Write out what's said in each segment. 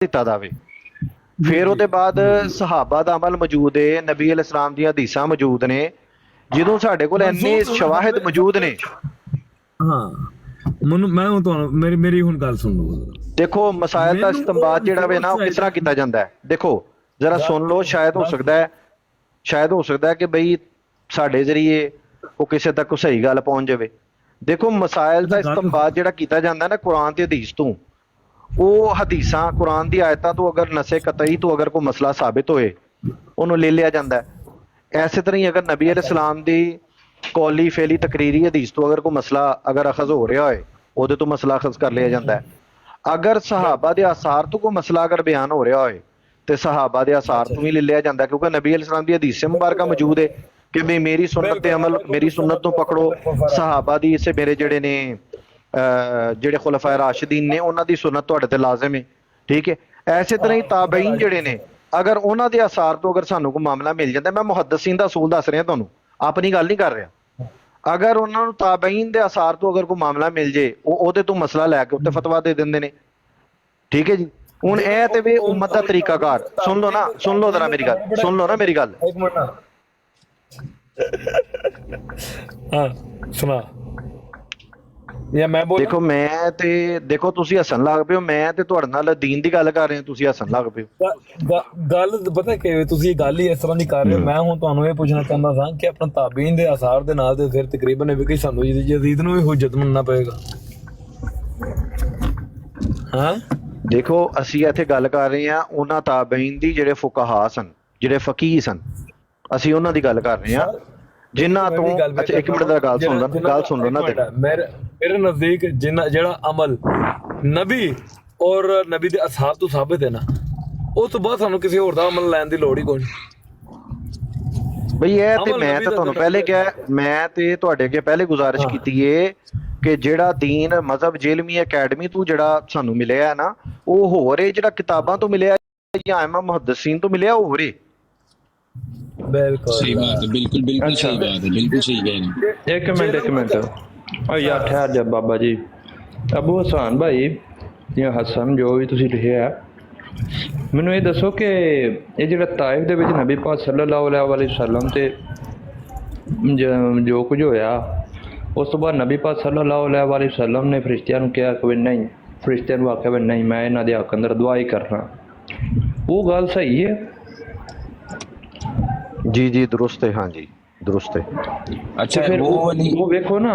ਦਿੱਤਾ ਜਾਵੇ। ਫਿਰ ਉਹਦੇ ਬਾਅਦ ਸਹਾਬਾ ਦਾ ਅਮਲ ਮੌਜੂਦ ਹੈ, ਨਬੀ ਅਲ ਇਸਲਾਮ ਦੀਆਂ ਹਦੀਸਾਂ ਮੌਜੂਦ ਨੇ। ਜਦੋਂ ਸਾਡੇ ਕੋਲ ਇੰਨੇ ਸ਼ਵਾਹਿਦ ਮੌਜੂਦ ਨੇ। ਹਾਂ ਮੈਂ ਹੁਣ ਤੁਹਾਨੂੰ ਮੇਰੀ ਹੁਣ ਗੱਲ ਸੁਣ ਲਓ। ਦੇਖੋ ਮਸਾਇਲ ਦਾ ਇਸਤੰਬਾਤ ਜਿਹੜਾ ਵੇ ਨਾ ਉਹ ਕਿਸ ਤਰ੍ਹਾਂ ਕੀਤਾ ਜਾਂਦਾ ਹੈ। ਦੇਖੋ ਜ਼ਰਾ ਸੁਣ ਲਓ, ਸ਼ਾਇਦ ਹੋ ਸਕਦਾ ਹੈ ਕਿ ਬਈ ਸਾਡੇ ਜ਼ਰੀਏ ਉਹ ਕਿਸੇ ਤੱਕ ਸਹੀ ਗੱਲ ਪਹੁੰਚ ਜਾਵੇ। ਦੇਖੋ ਮਸਾਇਲ ਦਾ ਇਸਤੰਬਾਤ ਜਿਹੜਾ ਕੀਤਾ ਜਾਂਦਾ ਨਾ ਕੁਰਾਨ ਤੇ ਹਦੀਸ ਤੋਂ, ਉਹ ਹਦੀਸਾਂ ਕੁਰਾਨ ਦੀ ਆਇਤਾਂ ਤੋਂ ਅਗਰ ਨਸੇ ਕਤਈ ਤੋਂ ਅਗਰ ਕੋਈ ਮਸਲਾ ਸਾਬਿਤ ਹੋਏ ਉਹਨੂੰ ਲੈ ਲਿਆ ਜਾਂਦਾ ਹੈ। ਐਸੇ ਤਰ੍ਹਾਂ ਹੀ ਅਗਰ ਨਬੀ ਅਲੈਹਿ ਸਲਾਮ ਦੀ ਕੌਲੀ ਫੇਲੀ ਤਕਰੀਰੀ ਹਦੀਸ ਤੋਂ ਅਗਰ ਕੋਈ ਮਸਲਾ ਅਗਰ ਅਖਜ਼ ਹੋ ਰਿਹਾ ਹੋਏ ਉਹਦੇ ਤੋਂ ਮਸਲਾ ਅਖਜ਼ ਕਰ ਲਿਆ ਜਾਂਦਾ ਹੈ। ਅਗਰ ਸਹਾਬਾ ਦੇ ਆਸਾਰ ਤੋਂ ਕੋਈ ਮਸਲਾ ਅਗਰ ਬਿਆਨ ਹੋ ਰਿਹਾ ਹੋਏ ਤੇ ਸਹਾਬਾ ਦੇ ਆਸਾਰ ਤੋਂ ਵੀ ਲੈ ਲਿਆ ਜਾਂਦਾ, ਕਿਉਂਕਿ ਨਬੀ ਅਲੈਹਿ ਸਲਾਮ ਦੀ ਹਦੀਸ ਮੁਬਾਰਕਾ ਮੌਜੂਦ ਹੈ ਕਿ ਵੀ ਮੇਰੀ ਸੁਨਨਤ ਤੇ ਅਮਲ, ਮੇਰੀ ਸੁਨਨਤ ਨੂੰ ਪਕੜੋ। ਸਹਾਬਾ ਦੀ ਇਸੇ ਮੇਰੇ ਜਿਹੜੇ ਨੇ ਜਿਹੜੇ ਖੁਲਫਾਏ ਰਾਸ਼ਿਦੀਨ ਨੇ ਉਹਨਾਂ ਦੀ ਸੁਨਨਤ ਤੁਹਾਡੇ ਤੇ ਲਾਜ਼ਮ ਹੈ, ਠੀਕ ਹੈ। ਐਸੇ ਤਰ੍ਹਾਂ ਹੀ ਤਾਬਈਨ ਜਿਹੜੇ ਨੇ ਅਗਰ ਉਹਨਾਂ ਦੇ ਆਸਾਰ ਤੋਂ ਅਗਰ ਸਾਨੂੰ ਕੋਈ ਮਾਮਲਾ ਮਿਲ ਜਾਂਦਾ, ਮੈਂ ਮੁਹੱਦਸੀਨ ਦਾ ਅਸੂਲ ਦੱਸ ਰਿਹਾ ਤੁਹਾਨੂੰ, ਆਪਣੀ ਗੱਲ ਨਹੀਂ ਕਰ ਰਿਹਾ। ਅਗਰ ਉਹਨਾਂ ਨੂੰ ਤਾਬਈਨ ਦੇ ਆਸਾਰ ਤੋਂ ਅਗਰ ਕੋਈ ਮਾਮਲਾ ਮਿਲ ਜੇ ਉਹ ਉਹਦੇ ਤੋਂ ਮਸਲਾ ਲੈ ਕੇ ਉੱਤੇ ਫਤਵਾ ਦੇ ਦਿੰਦੇ ਨੇ, ਠੀਕ ਹੈ ਜੀ। ਹੁਣ ਇਹ ਤੇ ਵੀ ਉਮਤ ਦਾ ਤਰੀਕਾਕਾਰ ਸੁਣ ਲਓ ਨਾ, ਸੁਣ ਲਓ ਜ਼ਰਾ ਮੇਰੀ ਗੱਲ, ਸੁਣ ਲਓ ਨਾ ਮੇਰੀ ਗੱਲ। ਇੱਕ ਮਿੰਟ ਨਾ ਹਾਂ ਸੁਣਾ ਜਾਂ ਮੈਂ ਬੋਲ। ਦੇਖੋ ਤੁਸੀਂ ਹੱਸਣ ਲੱਗ ਪਏ ਹੋ, ਮੈਂ ਤੇ ਤੁਹਾਡੇ ਨਾਲ ਦੀਨ ਦੀ ਗੱਲ ਕਰ ਰਿਹਾ, ਤੁਸੀਂ ਹੱਸਣ ਲੱਗ ਪਏ ਹੋ। ਗੱਲ ਪਤਾ ਕਿ ਤੁਸੀਂ ਗੱਲ ਹੀ ਇਸ ਤਰ੍ਹਾਂ ਦੀ ਕਰ ਰਹੇ ਹੋ। ਮੈਂ ਹੁਣ ਤੁਹਾਨੂੰ ਇਹ ਪੁੱਛਣਾ ਚਾਹੁੰਦਾ ਸਾਂ ਕਿ ਆਪਣਾ ਤਾਬੀਨ ਦੇ ਆਸਾਰ ਦੇ ਨਾਲ ਤੇ ਫਿਰ ਤਕਰੀਬਨ ਇਹ ਵੀ ਕਿ ਸਾਨੂੰ ਯਜ਼ੀਦ ਨੂੰ ਵੀ ਹੁਜਤ ਮੰਨਣਾ ਪਏਗਾ। ਹਾਂ ਦੇਖੋ ਅਸੀਂ ਇੱਥੇ ਗੱਲ ਕਰ ਰਹੇ ਹਾਂ ਉਹਨਾਂ ਤਾਬਈਨ ਦੀ ਜਿਹੜੇ ਫੁਕਾਹਾ ਸਨ, ਜਿਹੜੇ ਫਕੀਹ ਸਨ, ਅਸੀਂ ਉਹਨਾਂ ਦੀ ਗੱਲ ਕਰ ਰਹੇ ਹਾਂ ਜਿਨ੍ਹਾਂ ਤੋਂ। ਅੱਛਾ ਇੱਕ ਮਿੰਟ ਦਾ ਗੱਲ ਸੁਣ ਲਓ ਨਾ। ਮੇਰੇ ਨਜ਼ਦੀਕ ਜਿਹੜਾ ਅਮਲ ਨਬੀ ਔਰ ਨਬੀ ਦੇ ਅਸਹਾਬ ਤੋਂ ਸਾਬਿਤ ਹੈ ਨਾ, ਉਸ ਤੋਂ ਬਾਅਦ ਸਾਨੂੰ ਕਿਸੇ ਹੋਰ ਦਾ ਅਮਲ ਲੈਣ ਦੀ ਲੋੜ ਹੀ ਕੋਈ ਨਹੀਂ ਬਈ। ਇਹ ਤੇ ਮੈਂ ਤਾਂ ਤੁਹਾਨੂੰ ਪਹਿਲੇ ਕਿਹਾ, ਮੈਂ ਤੇ ਤੁਹਾਡੇ ਅੱਗੇ ਪਹਿਲੇ ਗੁਜ਼ਾਰਿਸ਼ ਕੀਤੀ ਏ ਕਿ ਜਿਹੜਾ ਦੀਨ ਮਜ਼ਹਬ ਜੇਲਮੀ ਅਕੈਡਮੀ ਤੋਂ ਜਿਹੜਾ ਸਾਨੂੰ ਮਿਲਿਆ ਹੈ ਨਾ, ਉਹ ਹੋਰ ਏ ਜਿਹੜਾ ਕਿਤਾਬਾਂ ਤੋਂ ਮਿਲਿਆ ਜਾਂ ਇਮਾਮ ਮੁਹੱਦਿਸੀਨ ਤੋਂ ਮਿਲਿਆ ਉਹ ਹੋਰ ਏ। ਬਿਲਕੁਲ ਸਹੀ ਬਾਤ ਹੈ, ਬਿਲਕੁਲ ਬਿਲਕੁਲ ਸਹੀ ਬਾਤ ਹੈ, ਬਿਲਕੁਲ ਸਹੀ ਗਏ। ਇੱਕ ਮਿੰਟ ਓ ਯਾਰ ਠਹਿਰ ਜਾ ਬਾਬਾ ਜੀ। ਅਬੂ ਹਸਨ ਭਾਈ ਜਾਂ ਹਸਨ ਜੋ ਵੀ ਤੁਸੀਂ ਲਿਖਿਆ, ਮੈਨੂੰ ਇਹ ਦੱਸੋ ਕਿ ਇਹ ਜਿਹੜਾ ਤਾਇਫ ਦੇ ਵਿੱਚ ਨਬੀ ਪਾਕ ਸੱਲੱਲਾਹੁ ਅਲੈਹਿ ਵਸੱਲਮ ਤੇ ਜੋ ਕੁਝ ਹੋਇਆ, ਉਸ ਤੋਂ ਬਾਅਦ ਨਬੀ ਪਾਕ ਸੱਲੱਲਾਹੁ ਅਲੈਹਿ ਵਸੱਲਮ ਨੇ ਫਰਿਸ਼ਤਿਆਂ ਨੂੰ ਕਿਹਾ ਕਿ ਨਹੀਂ, ਫਰਿਸ਼ਤਿਆਂ ਨੂੰ ਆਖਿਆ ਵੀ ਨਹੀਂ ਮੈਂ ਇਹਨਾਂ ਦੇ ਹੱਕ ਅੰਦਰ ਦੁਆ ਹੀ ਕਰਨਾ, ਉਹ ਗੱਲ ਸਹੀ ਹੈ? ਜੀ ਦਰੁਸਤ ਹੈ, ਹਾਂਜੀ ਦਰੁਸਤ ਹੈ। ਅੱਛਾ ਫਿਰ ਉਹ ਵੇਖੋ ਨਾ,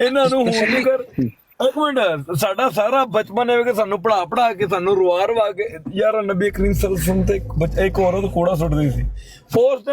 ਇਹਨਾਂ ਨੂੰ ਹੁਣ ਕਰ ਇੱਕ ਮਿੰਟ, ਸਾਡਾ ਸਾਰਾ ਬਚਪਨ ਹੈ ਕਿ ਸਾਨੂੰ ਪੜਾ ਕੇ ਸਾਨੂੰ ਰਵਾ ਕੇ ਯਾਰ ਨਬੀ ਕਰੀਮ ਸੱਲੱਲਾਹੁ ਅਲੈਹਿ ਵਸੱਲਮ ਤੇ ਇੱਕ ਔਰਤ ਕੂੜਾ ਸੁੱਟਦੀ ਸੀ। ਫੋਰਸ ਤੇ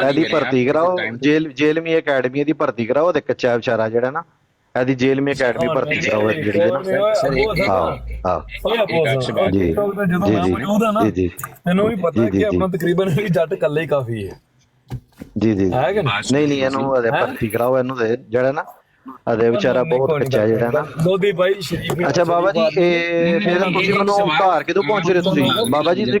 ਇਹਦੀ ਭਰਤੀ ਕਰਾਓ, ਜੇਲਮੀ ਅਕੈਡਮੀ ਦੀ ਭਰਤੀ ਕਰਾਓ ਤੇ ਕੱਚਾ ਵਿਚਾਰਾ ਜਿਹੜਾ ਨਾ ਇਹਦੀ ਜੇਲਮੀ ਅਕੈਡਮੀ ਭਰਤੀ ਕਰਾਓ ਜਿਹੜੀ ਹੈ ਨਾ। ਜੀ ਮੈਨੂੰ ਵੀ ਪਤਾ ਕਿ ਆਪਣਾ ਤਕਰੀਬਨ ਜੱਟ ਇਕੱਲੇ ਹੀ ਕਾਫੀ ਹੈ। ਜੀ ਨਹੀਂ ਇਹਨੂੰ ਭਰਤੀ ਕਰਾਓ, ਇਹਨੂੰ ਜਿਹੜਾ ਨਾ ਅਦੇ ਵਿਚਾਰਾ ਬਹੁਤ ਕੱਚਾ ਜਿਹੜਾ ਨਾ। ਅੱਛਾ ਬਾਬਾ ਜੀ ਇਹ ਫਿਰ ਤੁਸੀਂ ਮੈਨੂੰ ਘਰ ਕਿਦੋਂ ਪਹੁੰਚ ਰਹੇ ਤੁਸੀਂ? ਬਾਬਾ ਜੀ ਤੁਸੀਂ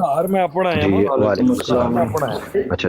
ਘਰ ਮੈਂ ਆਪਣਾ ਆਇਆ ਵਾਲੇਕੁਮ ਸਲਾਮ। ਅੱਛਾ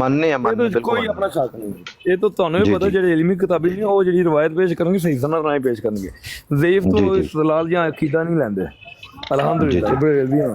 ਮੰਨਨੇ ਆ ਇਹ ਮੰਨਨੇ ਤਾਂ ਬਿਲਕੁਲ ਕੋਈ ਆਪਣਾ ਸ਼ੱਕ ਨਹੀਂ, ਇਹ ਤਾਂ ਤੁਹਾਨੂੰ ਵੀ ਜੀ, ਪਤਾ ਜੀ। ਜਿਹੜੇ ਇਲਮੀ ਕਿਤਾਬੀ ਨੇ ਉਹ ਜਿਹੜੀ ਰਿਵਾਇਤ ਪੇਸ਼ ਕਰਨਗੇ ਸਹੀ ਸਨਦ ਨਾਲ ਹੀ ਪੇਸ਼ ਕਰਨਗੇ, ਜ਼ਈਫ ਜੀ, ਤੋਂ ਜੀ। ਇਸਤਲਾਲ ਜਾਂ ਅਕੀਦਾ ਨਹੀਂ ਲੈਂਦੇ, ਅਲਹਮਦੁਲਿਲਾ ਜੀ, ਬਰੇਲਵੀ ਹਾਂ।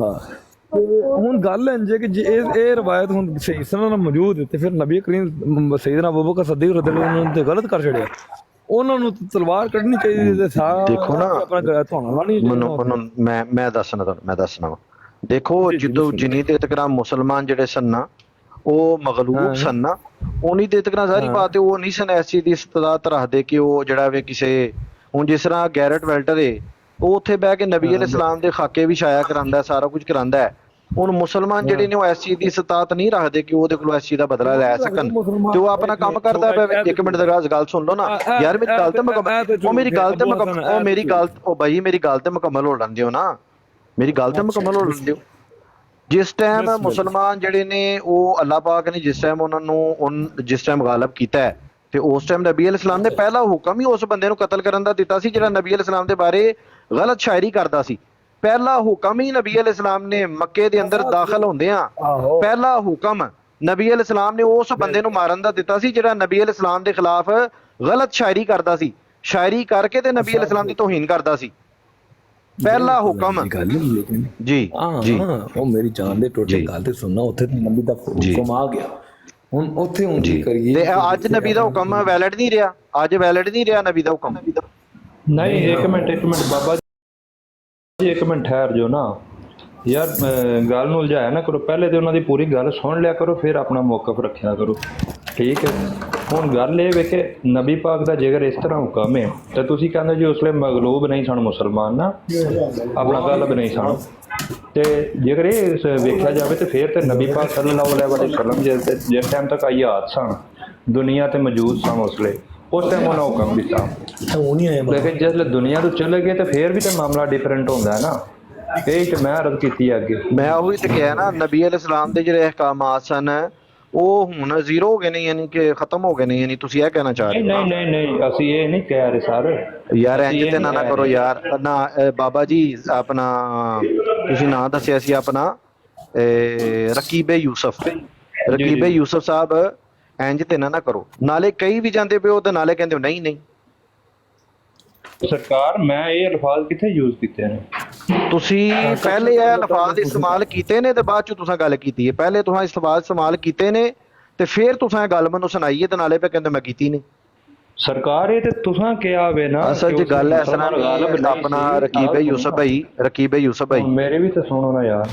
ਹਾਂ ਤੇ ਹੁਣ ਗੱਲ ਇੰਜ ਹੈ ਕਿ ਜੇ ਇਹ ਰਿਵਾਇਤ ਹੁਣ ਸਹੀ ਸਨਦ ਨਾਲ ਮੌਜੂਦ ਹੈ ਤੇ ਫਿਰ ਨਬੀ ਕਰੀਮ ਸੈਯਦਨਾ ਅਬੂ ਬਕਰ ਸਿੱਦੀਕ ਰਜ਼ੀਅੱਲਾਹੁ ਅਨਹੁ ਤੇ ਗਲਤ ਕਰ ਛੜਿਆ, ਉਹਨਾਂ ਨੂੰ ਤਲਵਾਰ ਕੱਢਣੀ ਚਾਹੀਦੀ ਤੇ ਸਾਰਾ ਦੇਖੋ ਨਾ, ਆਪਣਾ ਧੋਣਾ ਨਹੀਂ ਮੈਨੂੰ ਮੈਂ ਦੱਸਣਾ ਤੁਹਾਨੂੰ, ਮੈਂ ਦੱਸਣਾ ਵਾ। ਦੇਖੋ ਜਦੋਂ ਜਿੰਨੀ ਦੇਰ ਤੱਕ ਮੁਸਲਮਾਨ ਜਿਹੜੇ ਸਨ ਨਾ ਉਹ ਮਗਲੂਬ ਸਨ ਨਾ, ਉਨੀ ਦੇਰ ਤੱਕ ਸਾਰੀ ਬਾਤ ਉਹ ਨਹੀਂ ਸਨ ਐਸੀ ਦੀ ਇਸਤਦਾਤ ਰੱਖਦੇ ਕਿ ਉਹ ਜਿਹੜਾ ਵੇ ਕਿਸੇ, ਹੁਣ ਜਿਸ ਤਰ੍ਹਾਂ ਗੈਰਟ ਵੈਲਟਰ ਏ ਉਹ ਉੱਥੇ ਬਹਿ ਕੇ ਨਬੀ ਅਲੈਹਿਸ ਸਲਾਮ ਦੇ ਖਾਕੇ ਵੀ ਛਾਇਆ ਕਰਾਂਦਾ, ਸਾਰਾ ਕੁਝ ਕਰਾਂਦਾ ਹੈ। ਹੁਣ ਮੁਸਲਮਾਨ ਜਿਹੜੇ ਨੇ ਉਹ ਇਸ ਚੀਜ਼ ਦੀ ਇਸਤਾਤ ਨਹੀਂ ਰੱਖਦੇ ਕਿ ਉਹਦੇ ਕੋਲੋਂ ਇਸ ਚੀਜ਼ ਦਾ ਬਦਲਾ ਲੈ ਸਕਣ, ਤੇ ਉਹ ਆਪਣਾ ਕੰਮ ਕਰਦਾ ਪਿਆ। ਇੱਕ ਮਿੰਟ ਦਾ ਗੱਲ ਸੁਣ ਲਓ ਨਾ ਯਾਰ, ਮੇਰੀ ਗੱਲ ਤੇ ਮੁਕੰਮਲ, ਉਹ ਮੇਰੀ ਗੱਲ ਤੇ ਮੁਕੰਮਲ, ਉਹ ਮੇਰੀ ਗੱਲ, ਉਹ ਬਾਈ ਮੇਰੀ ਗੱਲ ਤੇ ਮੁਕੰਮਲ ਹੋ ਲੈਣ ਦਿਓ ਨਾ, ਮੇਰੀ ਗੱਲ ਤੇ ਮੁਕੰਮਲ ਹੋ ਲੈਣ ਦਿਓ। ਜਿਸ ਟਾਈਮ ਮੁਸਲਮਾਨ ਜਿਹੜੇ ਨੇ ਉਹ ਅੱਲਾਹ ਪਾਕ ਨੇ ਜਿਸ ਟਾਈਮ ਉਹਨਾਂ ਨੂੰ ਜਿਸ ਟਾਈਮ ਗਾਲਬ ਕੀਤਾ ਹੈ, ਤੇ ਉਸ ਟਾਈਮ ਨਬੀ ਅਲੈਹਿਸ ਸਲਾਮ ਨੇ ਪਹਿਲਾ ਹੁਕਮ ਹੀ ਉਸ ਬੰਦੇ ਨੂੰ ਕਤਲ ਕਰਨ ਦਾ ਦਿੱਤਾ ਸੀ ਜਿਹੜਾ ਨਬੀ ਅਲੈਹਿਸ ਸਲਾਮ ਦੇ ਬਾਰੇ ਗਲਤ ਸ਼ਾਇਰੀ ਕਰਦਾ ਸੀ। ਪਹਿਲਾ ਹੁਕਮ ਹੀ ਨਬੀ ਅਲੈਹਿਸ ਸਲਾਮ ਨੇ ਮੱਕੇ ਦੇ ਅੰਦਰ ਦਾਖਲ ਹੁੰਦਿਆਂ ਪਹਿਲਾ ਹੁਕਮ ਨਬੀ ਅਲੈਹਿਸ ਸਲਾਮ ਨੇ ਉਸ ਬੰਦੇ ਨੂੰ ਮਾਰਨ ਦਾ ਦਿੱਤਾ ਸੀ ਜਿਹੜਾ ਨਬੀ ਅਲੈਹਿਸ ਸਲਾਮ ਦੇ ਖਿਲਾਫ ਗਲਤ ਸ਼ਾਇਰੀ ਕਰਦਾ ਸੀ, ਸ਼ਾਇਰੀ ਕਰਕੇ ਤੇ ਨਬੀ ਅਲੈਹਿਸ ਸਲਾਮ ਦੀ ਤੋਹੀਨ ਕਰਦਾ ਸੀ। ਪਹਿਲਾ ਹੁਕਮ ਜੀ ਜੀ ਉਹ ਮੇਰੀ ਜਾਨ ਦੇ ਟੋਟੇ ਗੱਲ ਤੇ ਸੁਣਨਾ, ਉੱਥੇ ਨਬੀ ਦਾ ਹੁਕਮ ਆ ਗਿਆ, ਹੁਣ ਉੱਥੇ ਹੁਣ ਕੀ ਕਰੀਏ? ਤੇ ਅੱਜ ਨਬੀ ਦਾ ਹੁਕਮ ਵੈਲਿਡ ਨਹੀਂ ਰਿਹਾ, ਅੱਜ ਵੈਲਿਡ ਨਹੀਂ ਰਿਹਾ ਨਬੀ ਦਾ ਹੁਕਮ। ਨਹੀਂ ਇੱਕ ਮਿੰਟ ਬਾਬਾ ਜੀ, ਇੱਕ ਮਿੰਟ ਠਹਿਰ ਜਾਓ ਨਾ ਯਾਰ, ਗੱਲ ਨੂੰ ਉਲਝਾਇਆ ਨਾ ਕਰੋ, ਪਹਿਲੇ ਤੇ ਉਹਨਾਂ ਦੀ ਪੂਰੀ ਗੱਲ ਸੁਣ ਲਿਆ ਕਰੋ, ਫਿਰ ਆਪਣਾ ਮੌਕਫ ਰੱਖਿਆ ਕਰੋ, ਠੀਕ ਹੈ? ਹੁਣ ਗੱਲ ਇਹ ਵੇ ਕਿ ਨਬੀ ਪਾਕ ਦਾ ਜੇਕਰ ਇਸ ਤਰ੍ਹਾਂ ਹੁਕਮ ਹੈ ਤਾਂ ਤੁਸੀਂ ਕਹਿੰਦੇ ਜੀ ਉਸ ਵੇਲੇ ਮਗਲੂਬ ਨਹੀਂ ਸਨ ਮੁਸਲਮਾਨ ਨਾ, ਆਪਣਾ ਗਲਬ ਨਹੀਂ ਸਨ, ਤੇ ਜੇਕਰ ਇਹ ਵੇਖਿਆ ਜਾਵੇ ਤੇ ਫਿਰ ਤੇ ਨਬੀ ਪਾਕ ਸੱਲੱਲਾਹੁ ਅਲੈਹਿ ਵਸੱਲਮ ਜਿਸ ਟਾਈਮ ਤੱਕ ਆਯਾਤ ਸਨ ਦੁਨੀਆ ਤੇ ਮੌਜੂਦ ਸਨ ਉਸ ਵੇਲੇ, ਉਸ ਟਾਈਮ ਉਹਨਾਂ ਹੁਕਮ ਦਿੱਤਾ, ਲੇਕਿਨ ਜਦੋਂ ਦੁਨੀਆ ਤੋਂ ਚਲੇ ਗਏ ਤਾਂ ਫਿਰ ਵੀ ਤਾਂ ਮਾਮਲਾ ਡਿਫਰੈਂਟ ਹੁੰਦਾ ਹੈ ਨਾ। ਇਹ ਤੇ ਮੈਂ ਅਰਜ਼ ਕੀਤੀ ਅੱਗੇ, ਮੈਂ ਉਹੀ ਤੇ ਕਿਹਾ ਨਾ, ਨਬੀ ਅਲੈਹਿਸ ਸਲਾਮ ਦੇ ਜਿਹੜੇ ਅਹਿਕਾਮਾਤ ਸਨ ਉਹ ਹੁਣ ਜ਼ੀਰੋ ਹੋ ਗਏ ਨੇ, ਯਾਨੀ ਕਿ ਖਤਮ ਹੋ ਗਏ ਨੇ, ਯਾਨੀ ਤੁਸੀਂ ਇਹ ਕਹਿਣਾ ਚਾਹ ਰਹੇ ਹੋ? ਨਹੀਂ ਅਸੀਂ ਇਹ ਨਹੀਂ ਕਹਿ ਰਹੇ ਸਰ ਯਾਰ ਇੰਜ ਤੇ ਨਾ ਕਰੋ ਯਾਰ ਨਾ, ਬਾਬਾ ਜੀ ਆਪਣਾ ਤੁਸੀਂ ਨਾਂ ਦੱਸਿਆ ਸੀ ਆਪਣਾ ਰਕੀਬੇ ਯੂਸਫ ਸਾਹਿਬ, ਇੰਜ ਤੇ ਨਾ ਕਰੋ, ਨਾਲੇ ਕਈ ਵੀ ਜਾਂਦੇ ਪਏ ਉਹ ਤੇ ਨਾਲੇ ਕਹਿੰਦੇ ਨਹੀਂ ਸਰਕਾਰ ਮੈਂ ਇਹ ਅਲਫਾਜ਼ ਕਿੱਥੇ ਯੂਜ਼ ਕੀਤੇ ਨੇ? ਤੁਸੀਂ ਪਹਿਲੇ ਇਹ ਅਲਫਾਜ਼ ਇਸਤੇਮਾਲ ਕੀਤੇ ਨੇ ਤੇ ਬਾਅਦ ਚ ਤੁਸੀਂ ਗੱਲ ਕੀਤੀ ਹੈ। ਪਹਿਲੇ ਤੁਸੀਂ ਇਸਤੇਮਾਲ ਕੀਤੇ ਨੇ ਤੇ ਫਿਰ ਤੁਸੀਂ ਇਹ ਗੱਲ ਮੈਨੂੰ ਸੁਣਾਈ ਹੈ ਤੇ ਨਾਲੇ ਪੇ ਕਹਿੰਦੇ ਮੈਂ ਕੀਤੀ ਨਹੀਂ। ਸਰਕਾਰ ਇਹ ਤੇ ਤੁਸੀਂ ਕਿਹਾ ਵੇ ਨਾ, ਅਸਲ ਚ ਗੱਲ ਐ ਸਨਾ ਆਪਣਾ ਰਕੀਬੇ ਯੂਸਫ ਭਾਈ ਮੇਰੇ ਵੀ ਤਾਂ ਸੁਣੋ ਨਾ ਯਾਰ,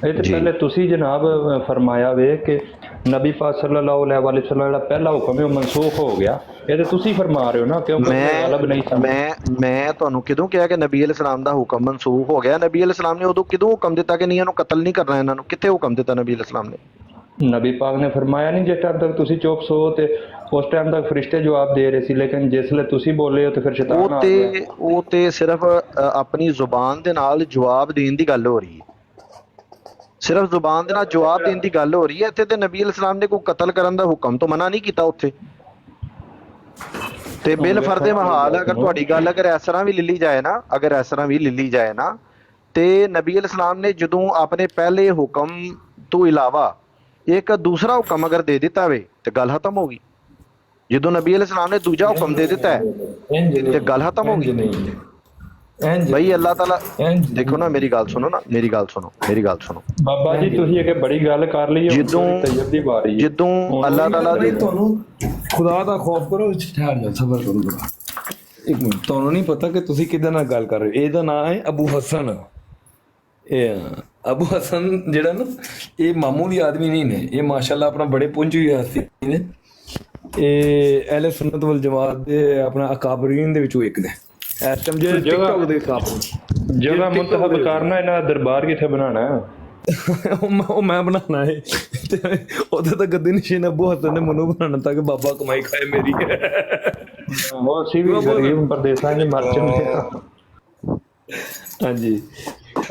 ਇਹ ਤੇ ਪਹਿਲੇ ਤੁਸੀਂ ਜਨਾਬ ਫਰਮਾਇਆ ਵੇ ਕਿ ਨਬੀ ਪਾਕ ਸੱਲੱਲਾਹੁ ਅਲੈਹਿ ਵਸੱਲਮ ਜਿਹੜਾ ਪਹਿਲਾ ਹੁਕਮ ਹੈ ਉਹ ਮਨਸੂਖ ਹੋ ਗਿਆ, ਇਹ ਤੇ ਤੁਸੀਂ ਫਰਮਾ ਰਹੇ ਹੋ ਨਾ, ਕਿਉਂਕਿ ਗਲਬ ਨਹੀਂ ਸੀ। ਮੈਂ ਤੁਹਾਨੂੰ ਕਿਦੋਂ ਕਿਹਾ ਕਿ ਨਬੀ ਅਲੈਹਿਸ ਸਲਾਮ ਦਾ ਹੁਕਮ ਮਨਸੂਖ ਹੋ ਗਿਆ? ਨਬੀ ਅਲੈਹਿਸ ਸਲਾਮ ਨੇ ਉਦੋਂ ਕਿਦੋਂ ਹੁਕਮ ਦਿੱਤਾ ਕਿ ਨਹੀਂ ਇਹਨੂੰ ਕਤਲ ਨਹੀਂ ਕਰਨਾ, ਇਹਨਾਂ ਨੂੰ ਕਿੱਥੇ ਹੁਕਮ ਦਿੱਤਾ ਨਬੀ ਅਲੈਹਿਸ ਸਲਾਮ ਨੇ? ਨਬੀ ਪਾਕ ਨੇ ਫਰਮਾਇਆ ਨਹੀਂ ਜਿਸ ਟਾਈਮ ਤੱਕ ਤੁਸੀਂ ਚੁੱਪ ਸੋ ਤੇ ਉਸ ਟਾਈਮ ਤੱਕ ਫਰਿਸ਼ਤੇ ਜਵਾਬ ਦੇ ਰਹੇ ਸੀ, ਲੇਕਿਨ ਜਿਸਲੇ ਤੁਸੀਂ ਬੋਲੇ ਹੋ ਤੇ ਫਿਰ ਸ਼ੈਤਾਨ ਆ ਗਿਆ। ਉਹ ਤੇ ਸਿਰਫ ਆਪਣੀ ਜ਼ੁਬਾਨ ਦੇ ਨਾਲ ਜਵਾਬ ਦੇਣ ਦੀ ਗੱਲ ਹੋ ਰਹੀ ਹੈ, ਸਿਰਫ ਜ਼ੁਬਾਨ ਦੇ ਨਾਲ ਜਵਾਬ ਦੇਣ ਦੀ ਗੱਲ ਹੋ ਰਹੀ ਹੈ। ਇੱਥੇ ਤੇ ਨਬੀ ਅਲੈਹਿਸ ਸਲਾਮ ਨੇ ਕੋਈ ਕਤਲ ਕਰਨ ਦਾ ਹੁਕਮ ਤੋਂ ਮਨਾ ਨਹੀਂ ਕੀਤਾ ਉੱਥੇ, ਤੇ ਬਿਲ ਫਰਦੇ ਮਹਾਲ ਅਗਰ ਤੁਹਾਡੀ ਗੱਲ ਅਗਰ ਇਸ ਤਰ੍ਹਾਂ ਵੀ ਲਿੱਲੀ ਜਾਏ ਨਾ, ਤੇ ਨਬੀ ਅਲੈਹਿਸ ਸਲਾਮ ਨੇ ਜਦੋਂ ਆਪਣੇ ਪਹਿਲੇ ਹੁਕਮ ਤੋਂ ਇਲਾਵਾ ਇੱਕ ਦੂਸਰਾ ਹੁਕਮ ਅਗਰ ਦੇ ਦਿੱਤਾ ਵੇ ਤੇ ਗੱਲ ਖਤਮ ਹੋ ਗਈ। ਜਦੋਂ ਨਬੀ ਅਲੈਹਿਸ ਸਲਾਮ ਨੇ ਦੂਜਾ ਹੁਕਮ ਦੇ ਦਿੱਤਾ ਹੈ ਤੇ ਗੱਲ ਖਤਮ ਹੋ ਗਈ। ਭਾਈ ਅੱਲਾਹ ਤਾਲਾ ਦੇਖੋ ਨਾ, ਮੇਰੀ ਗੱਲ ਸੁਣੋ ਬਾਬਾ ਜੀ, ਤੁਸੀਂ ਇਹ ਬੜੀ ਗੱਲ ਕਰ ਲਈ ਜਦੋਂ ਅੱਲਾਹ ਤਾਲਾ ਤੁਹਾਨੂੰ ਖੁਦਾ ਦਾ ਖੌਫ ਕਰੋ, ਠਹਿਰ ਜਾ, ਸਬਰ ਕਰੋ। ਇੱਕ ਮਿੰਟ, ਤੁਹਾਨੂੰ ਨਹੀਂ ਪਤਾ ਕਿ ਤੁਸੀਂ ਕਿਹਦੇ ਨਾਲ ਗੱਲ ਕਰ ਰਹੇ ਹੋ। ਇਹਦਾ ਨਾਮ ਹੈ ਅਬੂ ਹਸਨ। ਇਹ ਅਬੂ ਹਸਨ ਜਿਹੜਾ ਨਾ, ਇਹ ਮਾਮੂਲੀ ਆਦਮੀ ਨਹੀਂ ਨੇ, ਇਹ ਮਾਸ਼ਾਅੱਲਾ ਆਪਣਾ ਬੜੇ ਪੁੰਜੀ ਹੋਏ ਹਸਤੀ ਨੇ। ਇਹ ਅਹਿਲੇ ਸੁਨਨਤ ਵਲ ਜਮਾਤ ਦੇ ਆਪਣਾ ਅਕਾਬਰੀਨ ਦੇ ਵਿੱਚੋਂ ਇੱਕ ਨੇ। ਇਸ ਟਾਈਮ ਜਿਹੜੇ ਟਿਕਟੌਕ ਦੇ ਅਕਾਬਰ ਜਗ੍ਹਾ ਮੁੰਤਖਬ ਕਰਨਾ, ਇਹਨਾਂ ਦਾ ਦਰਬਾਰ ਕਿੱਥੇ ਬਣਾਉਣਾ ਹੈ? ਉਹ ਮੈਂ ਬਣਾਉਣਾ ਹੈ, ਤੇ ਉਹਦੇ ਤਾਂ ਗੱਦੀ ਨਸ਼ੀਨ ਅਬੂ ਹਸਨ ਨੇ ਮੈਨੂੰ ਬਣਾਉਣਾ ਤਾਂ ਕਿ ਬਾਬਾ ਕਮਾਈ ਖਾਏ ਮੇਰੀ। ਉਹ ਅਸੀਂ ਵੀ ਗਰੀਬ ਪਰਦੇਸਾਂ 'ਚ ਮਰ ਚੁੱਕੇ ਹਾਂ। ਹਾਂਜੀ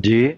ਜੀ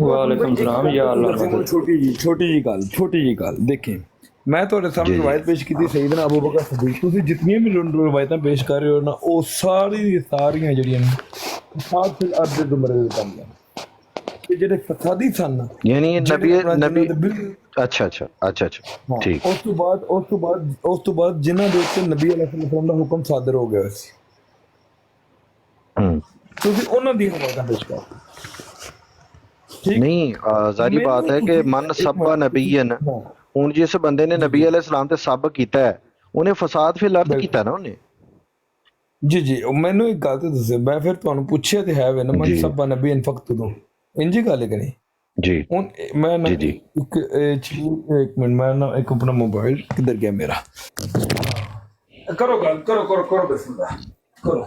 ਵਾਲੇਕੁਮ ਸਲਾਮ ਯਾ ਅੱਲਾਹ। ਛੋਟੀ ਜੀ ਗੱਲ ਦੇਖੇ, ਮੈਂ ਤੁਹਾਡੇ ਸਾਹਮਣੇ ਰਵਾਇਤ ਪੇਸ਼ ਕੀਤੀ ਸਈਦਨਾ ਅਬੂ ਬਕਰ ਸਦੀਕ। ਤੁਸੀਂ ਜਿਤਨੀਆਂ ਵੀ ਰਵਾਇਤਾਂ ਪੇਸ਼ ਕਰ ਰਹੇ ਹੋ ਨਾ, ਉਹ ਸਾਰੀਆਂ ਜਿਹੜੀਆਂ ਨੇ ਫਸਾਦ ਫਿਲ ਅਰਦ ਦੇ ਜ਼ਮਰੇ ਦੇ ਵਿੱਚ ਆਉਂਦੀਆਂ। ਇਹ ਜਿਹੜੇ ਫਸਾਦੀ ਸਨ ਨਾ, ਯਾਨੀ ਜਿਹੜੇ ਨਬੀ ਆਪਣਾ ਨਬੀ ਬਿਲ- ਅੱਛਾ ਹਾਂ, ਠੀਕ। ਉਸ ਤੋਂ ਬਾਅਦ ਜਿਨ੍ਹਾਂ ਦੇ ਉੱਤੇ ਨਬੀ ਅਲੈਹਿਸਸਲਾਮ ਦਾ ਹੁਕਮ ਸਾਦਰ ਹੋ ਗਿਆ ਸੀ, ਹੂੰ ਤੁਸੀਂ ਉਹਨਾਂ ਦੀ ਰਵਾਇਤਾਂ ਪੇਸ਼ ਕਰੋ। ਠੀਕ ਨਹੀਂ ਜ਼ਾਰੀ ਬਾਤ ਹੈ ਕਿ ਮਨ ਸੱਬਾ ਨਬੀਨ, ਹਾਂ, ਹੁਣ ਜਿਸ ਬੰਦੇ ਨੇ ਨਬੀ ਅਲੈਹਿਸ ਸਲਾਮ ਤੇ ਸੱਬ ਕੀਤਾ ਹੈ, ਉਹਨੇ ਫਸਾਦ ਫਿਲ ਅਰਦ ਕੀਤਾ ਨਾ ਉਹਨੇ। ਜੀ ਉਹ ਮੈਨੂੰ ਇੱਕ ਗੱਲ ਤੇ ਦੱਸੋ, ਮੈਂ ਫਿਰ ਤੁਹਾਨੂੰ ਪੁੱਛਿਆ ਤੇ ਹੈ ਵੇ ਨਾ, ਮਨ ਜੀ। ਸੱਬਾ ਨਬੀ ਇਨਫਕਤ ਦੋ ਇੰਜੀ ਗੱਲ ਹੈ ਕਿ ਨਹੀਂ? ਜੀ ਹੁਣ ਮੈਂ ਨਾ ਜੀ। ਇੱਕ ਮਿੰਟ, ਮੈਂ ਨਾ ਇੱਕ ਆਪਣਾ ਮੋਬਾਈਲ ਕਿੱਧਰ ਗਿਆ ਮੇਰਾ। ਕਰੋ ਗੱਲ, ਕਰੋ ਬਿਸਮਿਲ੍ਲਾਹ ਕਰੋ।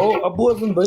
ਉਹ ਅਬੂ ਹਸਨ ਭਾਈ,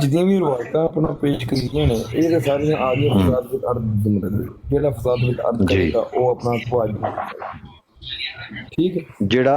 ਜਿੰਨੀਆਂ ਵੀ ਰਵਾਇਤਾਂ ਆਪਣਾ ਪੇਸ਼ ਕੀਤੀਆਂ ਨੇ, ਇਹ ਤਾਂ ਸਾਰੀਆਂ ਆ ਗਈਆਂ ਫਸਾਦ ਵਿੱਚ ਅਰਦ ਦੇ ਜ਼ਮਰੇ ਦੇ। ਜਿਹੜਾ ਫਸਾਦ ਵਿੱਚ ਅਰਦ ਜੀ। ਕਰੇਗਾ ਉਹ ਆਪਣਾ ਖਵਾਜ। ਠੀਕ ਹੈ, ਜਿਹੜਾ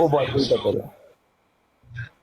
ਉਹ ਬਾਤ ਕੋਈ ਤਾਂ ਕਰੇ।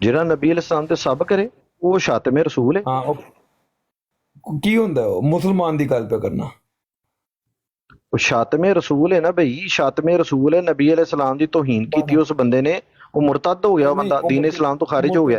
ਜਿਹੜਾ ਨਬੀ ਅਲੈਹਿਸ ਸਲਾਮ ਤੇ ਸੱਬ ਕਰੇ ਉਹ ਸ਼ਾਤਮੇ ਰਸੂਲ ਹੈ। ਹਾਂ, ਉਹ ਕੀ ਹੁੰਦਾ ਹੈ? ਉਹ ਮੁਸਲਮਾਨ ਦੀ ਗੱਲ ਪੇ ਕਰਨਾ। ਉਹ ਸ਼ਾਤਮੇ ਰਸੂਲ ਹੈ ਨਾ ਬਈ, ਸ਼ਾਤਮੇ ਰਸੂਲ ਹੈ। ਨਬੀ ਅਲੈਹਿਸ ਸਲਾਮ ਦੀ ਤੋਹੀਨ ਕੀਤੀ ਉਸ ਬੰਦੇ ਨੇ, ਉਹ ਮੁਰਤਦ ਹੋ ਗਿਆ, ਉਹ ਬੰਦਾ ਦੀਨ ਇਸਲਾਮ ਤੋਂ ਖਾਰਿਜ ਹੋ ਗਿਆ।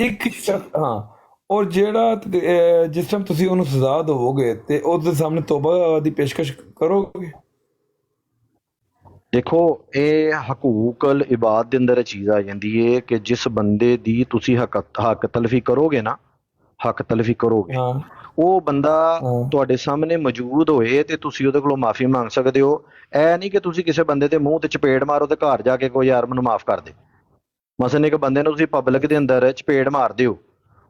ਇੱਕ ਸ਼ਖਸ, ਹਾਂ, ਔਰ ਜਿਹੜਾ ਜਿਸ ਟਾਈਮ ਤੁਸੀਂ ਉਹਨੂੰ ਸਜ਼ਾ ਦੇਵੋਗੇ ਤੇ ਉਹਦੇ ਸਾਹਮਣੇ ਤੋਬਾ ਦੀ ਪੇਸ਼ਕਸ਼ ਕਰੋਗੇ? ਦੇਖੋ, ਇਹ ਹਕੂਕਲ ਇਬਾਦ ਦੇ ਅੰਦਰ ਇਹ ਚੀਜ਼ ਆ ਜਾਂਦੀ ਹੈ ਕਿ ਜਿਸ ਬੰਦੇ ਦੀ ਤੁਸੀਂ ਹੱਕ ਤਲਫੀ ਕਰੋਗੇ ਨਾ, ਹੱਕ ਤਲਫੀ ਕਰੋਗੇ, ਹਾਂ, ਉਹ ਬੰਦਾ ਹਾਂ। ਤੁਹਾਡੇ ਸਾਹਮਣੇ ਮੌਜੂਦ ਹੋਏ ਤੇ ਤੁਸੀਂ ਉਹਦੇ ਕੋਲੋਂ ਮਾਫੀ ਮੰਗ ਸਕਦੇ ਹੋ। ਇਹ ਨਹੀਂ ਕਿ ਤੁਸੀਂ ਕਿਸੇ ਬੰਦੇ ਦੇ ਮੂੰਹ ਤੇ ਚਪੇੜ ਮਾਰੋ ਤੇ ਘਰ ਜਾ ਕੇ ਕੋਈ ਯਾਰ ਮੈਨੂੰ ਮਾਫ ਕਰ ਦੇ। ਮਸਲਨ ਇੱਕ ਬੰਦੇ ਨੂੰ ਤੁਸੀਂ ਪਬਲਿਕ ਦੇ ਅੰਦਰ ਚਪੇੜ ਮਾਰਦੇ ਹੋ,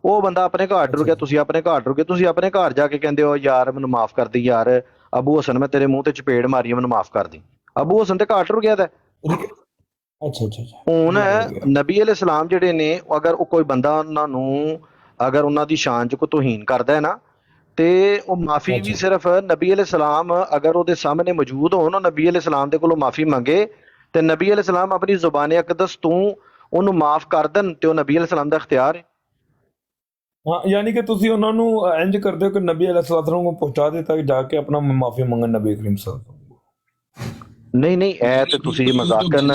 ਉਹ ਬੰਦਾ ਆਪਣੇ ਘਰ ਟੁਰ ਗਿਆ, ਤੁਸੀਂ ਆਪਣੇ ਘਰ ਟੁਰ ਗਏ, ਤੁਸੀਂ ਆਪਣੇ ਘਰ ਜਾ ਕੇ ਕਹਿੰਦੇ ਹੋ ਯਾਰ ਮੈਨੂੰ ਮਾਫ ਕਰ ਦੇ, ਯਾਰ ਅਬੂ ਹਸਨ ਮੈਂ ਤੇਰੇ ਮੂੰਹ ਤੇ ਚਪੇੜ ਮਾਰੀ, ਮੈਨੂੰ ਮਾਫ ਕਰ ਦੇ। ਅਬੂ ਹਸਨ ਤੇ ਘਰ ਟੁਰ ਗਿਆ। ਅੱਛਾ ਅੱਛਾ ਅੱਛਾ। ਹੁਣ ਨਬੀ ਅਲੈਹਿਸ ਸਲਾਮ ਜਿਹੜੇ ਨੇ, ਅਗਰ ਉਹ ਕੋਈ ਬੰਦਾ ਉਹਨਾਂ ਨੂੰ, ਅਗਰ ਉਹਨਾਂ ਦੀ ਸ਼ਾਨ 'ਚ ਕੋਈ ਤੋਹੀਨ ਕਰਦਾ ਹੈ ਨਾ, ਤੇ ਉਹ ਮਾਫੀ ਵੀ ਸਿਰਫ ਨਬੀ ਅਲੈਹਿਸ ਸਲਾਮ ਅਗਰ ਉਹਦੇ ਸਾਹਮਣੇ ਮੌਜੂਦ ਹੋਣ, ਉਹ ਨਬੀ ਅਲੈਹਿਸ ਸਲਾਮ ਦੇ ਕੋਲੋਂ ਮਾਫੀ ਮੰਗੇ ਤੇ ਨਬੀ ਅਲੈਹਿਸ ਸਲਾਮ ਆਪਣੀ ਜ਼ੁਬਾਨ ਅਕਦਸ ਤੋਂ ਉਹਨੂੰ ਮਾਫ ਕਰ ਦੇਣ ਤੇ ਉਹ ਨਬੀ ਅਲੈਹਿਸ ਸਲਾਮ ਦਾ ਇਖਤਿਆਰ ਹੈ। ਹਾਂ, ਯਾਨੀ ਕਿ ਤੁਸੀਂ ਉਹਨਾਂ ਨੂੰ ਇੰਜ ਕਰਦੇ ਹੋ ਕਿ ਨਬੀ ਅਲੈਹਿਸਸਲਾਮ ਨੂੰ ਪਹੁੰਚਾ ਦਿੱਤਾ ਕਿ ਜਾ ਕੇ ਆਪਣਾ ਮਾਫੀ ਮੰਗਣ ਨਬੀ ਕਰੀਮ ਸੱਲੱਲਾਹੁ ਅਲੈਹਿ ਵਸੱਲਮ। ਨਹੀਂ ਨਹੀਂ, ਇਹ ਤੇ ਤੁਸੀਂ ਮਜ਼ਾਕਨ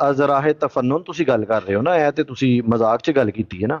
ਅਜ਼ਰਾਹੇ ਤਫੰਨਨ ਤੁਸੀਂ ਗੱਲ ਕਰ ਰਹੇ ਹੋ ਨਾ, ਇਹ ਤੇ ਤੁਸੀਂ ਮਜ਼ਾਕ 'ਚ ਗੱਲ ਕੀਤੀ ਹੈ ਨਾ।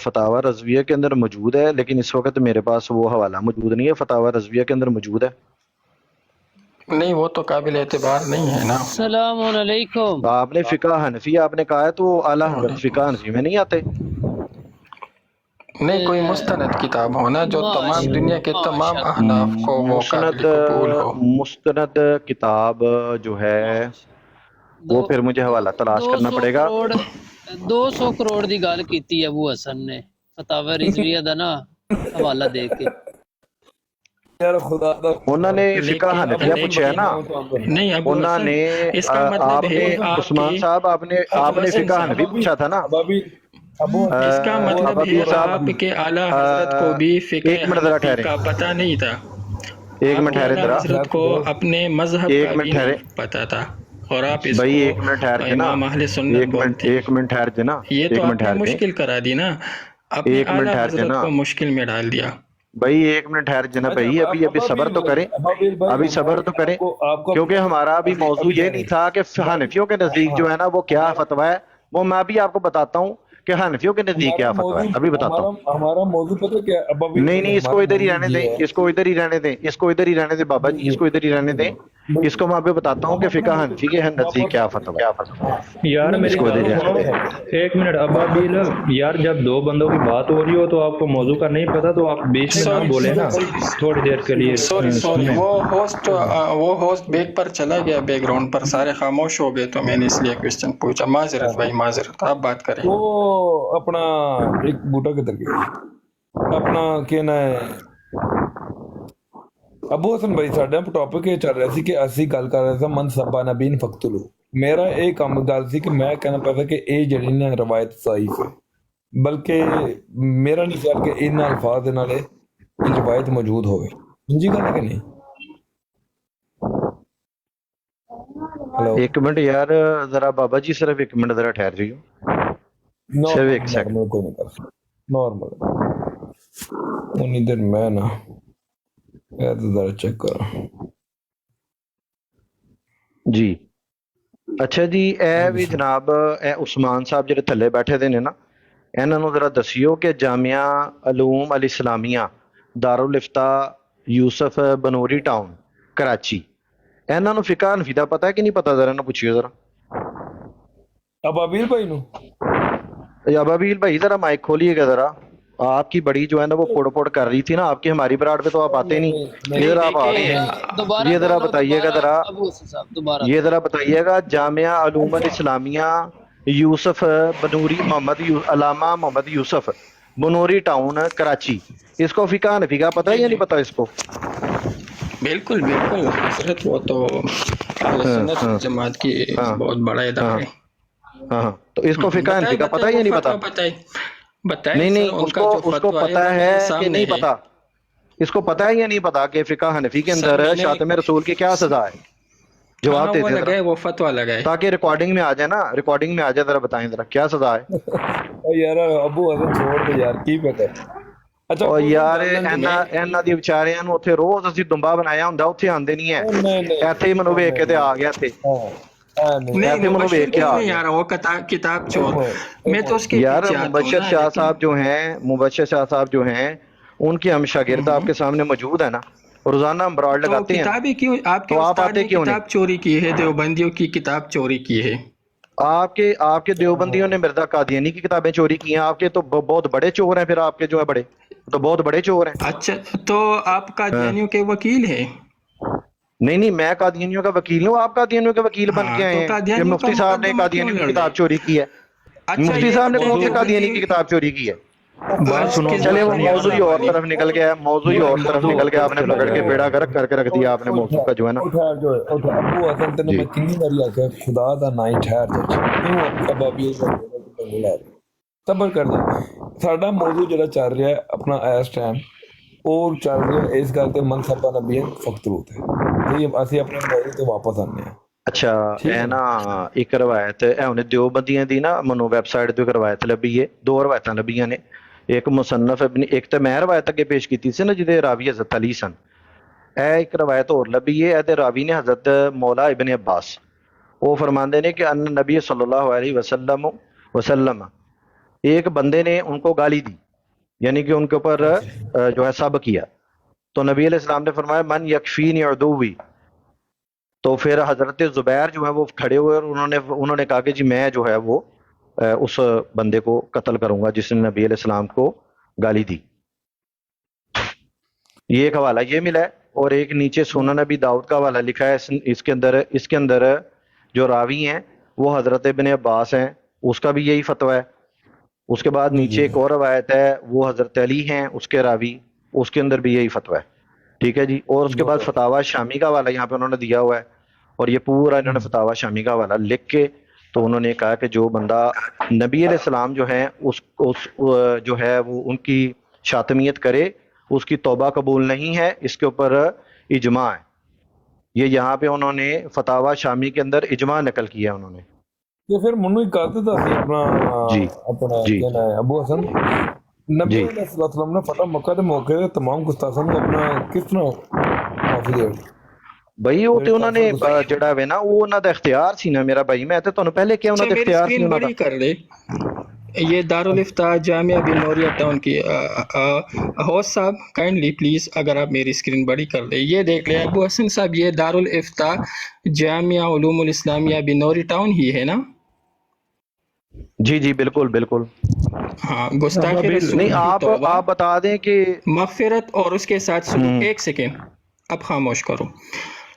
فتاوی رضویہ کے اندر موجود ہے، لیکن اس وقت میرے پاس وہ حوالہ موجود نہیں ہے، فتاوی رضویہ کے اندر موجود ہے۔ نہیں وہ تو قابل اعتبار نہیں ہے نا۔ السلام علیکم۔ آپ نے فقہ حنفی آپ نے کہا ہے تو اعلیٰ حضرت فقہ حنفی میں نہیں آتے؟ نہیں کوئی مستند کتاب ہونا جو تمام دنیا کے تمام احناف کو وہ قابل قبول ہو۔ مستند کتاب جو ہے وہ پھر مجھے حوالہ تلاش کرنا پڑے گا۔ 200 کروڑ دی گل کیتی ابو حسن نے فتاوی رضویہ دا نا حوالہ دے کے۔ یار خدا دا انہوں نے فقہ حنفیہ پوچھا ہے نا، نہیں ابو انہوں حسن نے اس کا آپ مطلب نے ہے آپ عثمان کی صاحب آپ نے فقہ حنفی پوچھا تھا نا۔ اس کا مطلب ابھی ہے صاحب آپ کے اعلیٰ حضرت کو بھی فقہ ایک منٹ ذرا حنفی ٹھہرے، کا پتہ نہیں تھا۔ ایک منٹ آپ کے ٹھہرے اعلیٰ ذرا، حضرت کو اپنے مذہب ایک کا منٹ بھی ٹھہرے نہیں پتہ تھا، اور آپ اس بھائی، ایک کو منٹ ٹھہر کے نا، امام اہل سنت بولتے ہیں۔ ایک منٹ ٹھہر کے نا، یہ ایک تو منٹ آپ نے ٹھہر کے، مشکل کرا دی نا، اپنے ایک منٹ اعلیٰ ٹھہر کے حضرت نا کو مشکل میں ڈال دیا۔ بھائی ایک منٹ ٹھہر جنا بھائی، ابھی صبر تو کریں، ابھی صبر تو کریں، کیونکہ ہمارا ابھی موضوع یہ نہیں تھا کہ حنفیوں کے نزدیک جو ہے نا وہ کیا فتویٰ ہے، وہ میں بھی آپ کو بتاتا ہوں کہ حنفیوں کے نزدیک کیا فتویٰ ہے، ابھی بتاتا ہوں۔ ہمارا موضوع پتہ کیا ہے ابا؟ نہیں اس کو ادھر ہی رہنے دیں، اس کو ادھر ہی رہنے دیں، اس کو ادھر ہی رہنے دیں بابا جی، اس کو ادھر ہی رہنے دیں، اس کو میں ابھی بتاتا ہوں کہ فقہ حنفی کے نزدیک کیا فتویٰ ہے۔ یار میری اس کو ادھر ہی بات رہنے سنو، دیں۔ ایک منٹ ابابیل، یار جب دو بندوں کی بات ہو رہی ہو تو آپ کو موضوع کا نہیں پتا تو آپ بیچ میں نہ بولے نا تھوڑی دیر کے لیے۔ سوری سنیں۔ وہ ہوسٹ بیک پر چلا گیا، بیک گراؤنڈ پر سارے خاموش ہو گئے، تو میں نے اس لیے کوشچن پوچھا۔ معذرت بھائی، معذرت، آپ بات کریں۔ وہ اپنا ایک بوٹا کدھر گیا اپنا کہنا ہے ابو حسن بھائی، ساڈا ٹاپک یہ چل رہا سی کہ اسی گل کر رہے سا من سبا نبین فقتلو۔ میرا یہ کام گل سی کہ میں کہنا پیا تھا کہ یہ جڑی نا روایت ضعیف ہے، بلکہ میرا نہیں خیال کہ ان الفاظ نالے یہ روایت موجود ہوئے۔ سمجھی گل کہ نہیں؟ ہلو، ایک منٹ یار ذرا بابا جی، صرف ایک منٹ ذرا ٹھہر جائیو، صرف ایک سیکنڈ۔ نارمل کوئی نہیں کر سکتا، نارمل انی دیر میں نا ذرا چیک کرو جی۔ اچھا جی، اے بھی جناب اے عثمان صاحب جڑے تھلے بیٹھے دے نے نا، انہاں نوں ذرا دسیو کہ جامعہ علوم الاسلامیہ دارالفتاء یوسف بنوری ٹاؤن کراچی، انہاں نوں فقہ حنفی دا پتہ ہے کہ نہیں پتہ؟ ذرا نہ پوچھیو ذرا ابابیل بھائی نو۔ ابابیل بھائی ذرا مائک کھولیے گا ذرا، آپ کی بڑی جو ہے نا وہ پوڑ پوڑ کر رہی تھی نا، آپ کی ہماری براڈ پہ تو آپ آتے نہیں، ادھر آپ آ گئے ہیں۔ دوبارہ یہ ذرا بولو، بتائیے گا دوبارہ ذرا، ابو حسن صاحب دوبارہ۔ یہ ذرا بتائیے گا جامعہ علوم الاسلامیہ یوسف بنوری علامہ محمد یوسف بنوری ٹاؤن کراچی، اس کو فقہ حنفی کا پتہ ہے یا نہیں پتہ اس کو؟ بالکل بالکل حضرت، وہ تو اہل سنت جماعت کی بہت بڑا ادارہ ہے۔ ہاں، تو اس کو فقہ حنفی کا پتہ ہے یا نہیں پتہ؟ بتائیں نہیں سر، ان کا جو اس کو فتویٰ پتہ ہے ہے کہ سامنے نہیں ہے۔ پتہ؟ اس کو پتہ ہے یا نہیں پتہ کہ فقہ حنفی کے سر، اندر میں نے شاتم رسول کی کیا سزا ہے؟ جواب دے وہ دیں لگائے، ذرا، وہ فتویٰ لگائے۔ تاکہ ریکارڈنگ میں آ جائے نا، ریکارڈنگ میں آ جائے، ذرا بتائیں ذرا کیا سزا ہے؟ یار ابو حسن چھوڑ دے یار، کی پہ کر۔ اچھا اور یار ਇਹਨਾਂ ਦੀ ਵਿਚਾਰਿਆਂ ਨੂੰ ਉੱਥੇ ਰੋਜ਼ ਅਸੀਂ ਦੁੰਬਾ ਬਣਾਇਆ ਹੁੰਦਾ، ਉੱਥੇ ਆਉਂਦੇ ਨਹੀਂ ਹੈ، ਇੱਥੇ ਹੀ ਮੈਨੂੰ ਵੇਖ ਕੇ ਤੇ ਆ ਗਿਆ ਇੱਥੇ। نہیں مبشر کیوں نہیں آ رہا؟ وہ کتاب چور، میں تو اس کے یار پیچھے آتا ہوں مبشر نا، شاہ لیکن صاحب جو ہیں، مبشر شاہ صاحب جو ہیں، ان کے ہم شاگرد آپ کے سامنے موجود ہے نا، روزانہ ہم براڈ تو لگاتے ہیں، کتابیں کیوں آپ کے تو آپ استاد آتے نے کیوں نہیں؟ کتاب چوری کی ہے؟ دیوبندیوں کی کتاب چوری کی ہے۔ آپ کے دیوبندیوں نے مرزا قادیانی کی کتابیں چوری کی ہیں، آپ کے تو بہت بڑے چور ہیں، پھر آپ کے جو ہے بڑے تو بہت بڑے چور ہیں۔ اچھا، تو آپ قادیانیوں کے وکیل ہیں؟ نہیں میں قادیانیوں کا وکیل ہوں، آپ قادیانیوں کے وکیل بن کے آئے تو ہیں کہ قادیانیوں مفتی کا صاحب نے مقدمہ قادیانی کیوں کی لڑ کتاب رہے؟ چوری کی ہے؟ اچھا، مفتی یہ صاحب نے کون سی دیوبندی- قادیانی کی کتاب چوری کی ہے؟ بات سنو، چلے وہ موضوع ہی اور طرف نکل گیا ہے، موضوع ہی اور طرف نکل گیا، آپ نے پکڑ کے بیڑا گرک کر کے رکھ دیا آپ نے موضوع کا جو ہے نا۔ ابو حسن تینوں میں کنی باری آخیا خدا دا نا ہی ٹھہر جا، کیوں ابابیل لے رہے؟ صبر کر جا، ساڈا موضوع جڑا چل رہا ہے اپنا اس ٹائم، وہ چل رہا ہے اس گل تے من سبا نبی فقتلو تے، ٹھیک ہے؟ اسی اپنے موضوع تے واپس آنے ہیں۔ اچھا اے نا ایک روایت اے ہن دیوبندیاں دی نا منو ویب سائٹ تے ایک روایت لبھی ہے، دو روایتاں لبھیاں نے، ایک مصنف ابن، ایک تے میں روایت اگے پیش کیتی سی نا جدے راوی حضرت علی سن، اے ایک روایت اور لبھی ہے، اے تے راوی نے حضرت مولا ابن عباس، وہ فرماندے نے کہ ان نبی صلی اللہ علیہ وسلم ایک بندے نے ان کو گالی دی، یعنی کہ ان کے اوپر جو ہے سب کیا، تو نبی علیہ السلام نے فرمایا من یکفینی عدوی، تو پھر حضرت زبیر جو ہے وہ کھڑے ہوئے اور انہوں نے کہا کہ جی میں جو ہے وہ اس بندے کو قتل کروں گا جس نے نبی علیہ السلام کو گالی دی۔ یہ ایک حوالہ یہ ملا ہے، اور ایک نیچے سنن نبی داؤد کا حوالہ لکھا ہے، اس کے اندر جو راوی ہیں وہ حضرت ابن عباس ہیں، اس کا بھی یہی فتویٰ ہے۔ اس کے بعد نیچے ایک اور روایت ہے، وہ حضرت علی ہیں اس کے راوی، اس کے اندر بھی یہی فتویٰ ہے، ٹھیک ہے جی۔ اور اس کے بعد فتاویٰ شامی کا حوالہ یہاں پہ انہوں نے دیا ہوا ہے، اور یہ پورا انہوں نے فتاویٰ شامی کا حوالہ لکھ کے تو انہوں نے کہا کہ جو بندہ نبی علیہ السلام جو ہیں اس جو ہے وہ ان کی شاتمیت کرے، اس کی توبہ قبول نہیں ہے، اس کے اوپر اجماع ہے۔ یہ یہاں پہ انہوں نے فتاویٰ شامی کے اندر اجماع نقل کیا ہے انہوں نے۔ یہ پھر منو ہی کرتے تھا جی اپنا جی کیا نام ہے ابو حسن نبی جی علیہ السلام نے فتح مکہ کے موقع تے تمام گستاخاں کو اپنا کس طرح معافی دے؟ بھائی وہ تو انہوں نے جڑا ہے نا وہ انہوں دا اختیار سی نا میرا بھائی، میں تے تانوں پہلے کیا انہوں دا میری اختیار سی اسکرین انہوں دا۔ بڑی کر لے، یہ دارالفتاح جامعہ بن نوریہ ٹاؤن کی ہوسٹ صاحب کائنڈلی پلیز اگر آپ میری اسکرین بڑی کر لیں، یہ دیکھ لیں ابو حسن صاحب، یہ دارالفتاح جامعہ علوم الاسلامیہ بن نوری ٹاؤن ہی ہے نا؟ جی جی بالکل بالکل۔ ہاں، گستاخی رسول نہیں کی آپ توبہ، بتا دیں کہ مغفرت اور اس کے ساتھ سلوک۔ ایک سیکنڈ اب خاموش کرو،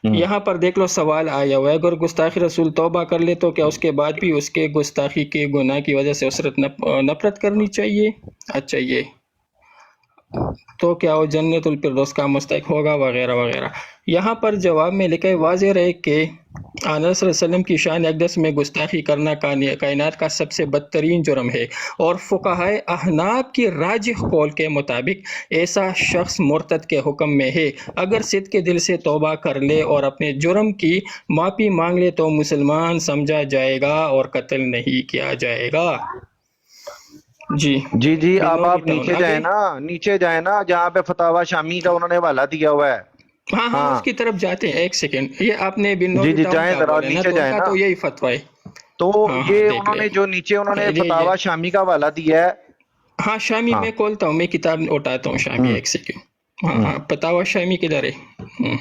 یہاں پر دیکھ لو سوال آیا ہوا ہے، اگر گستاخی رسول توبہ کر لے تو کیا اس کے بعد بھی اس کے گستاخی کے گناہ کی وجہ سے اسرت نفرت کرنی چاہیے؟ اچھا، یہ تو کیا وہ جنت الفردوس کا مستحق ہوگا وغیرہ وغیرہ۔ یہاں پر جواب میں لکھا ہے واضح رہے کہ آن صلی اللہ علیہ وسلم کی شان اقدس میں گستاخی کرنا کائنات کا سب سے بدترین جرم ہے، اور فقہائے احناف کی راجح قول کے مطابق ایسا شخص مرتد کے حکم میں ہے، اگر صدق کے دل سے توبہ کر لے اور اپنے جرم کی معافی مانگ لے تو مسلمان سمجھا جائے گا اور قتل نہیں کیا جائے گا۔ جی جی جی اب بنوری آپ نیچے ٹاؤن جائیں نا، نیچے جائیں نا جہاں پہ فتاویٰ شامی کا انہوں نے حوالہ دیا ہوا ہے۔ ہاں ہاں اس کی طرف جاتے ہیں، ایک سیکنڈ، یہ آپ نے بن جی نوری جی ٹاؤن جائیں کا ذرا بولا نا، نیچے تو ان جائیں کا نا، تو یہی فتویٰ ہے۔ تو ہاں یہ دیکھ انہوں لیں، نے جو نیچے انہوں نے یہ فتاویٰ شامی کا حوالہ دیا ہے۔ ہاں شامی ہاں میں کھولتا ہوں، میں کتاب اٹھاتا ہوں شامی، ایک سیکنڈ۔ ہاں ہاں فتاویٰ شامی کدھر ہے؟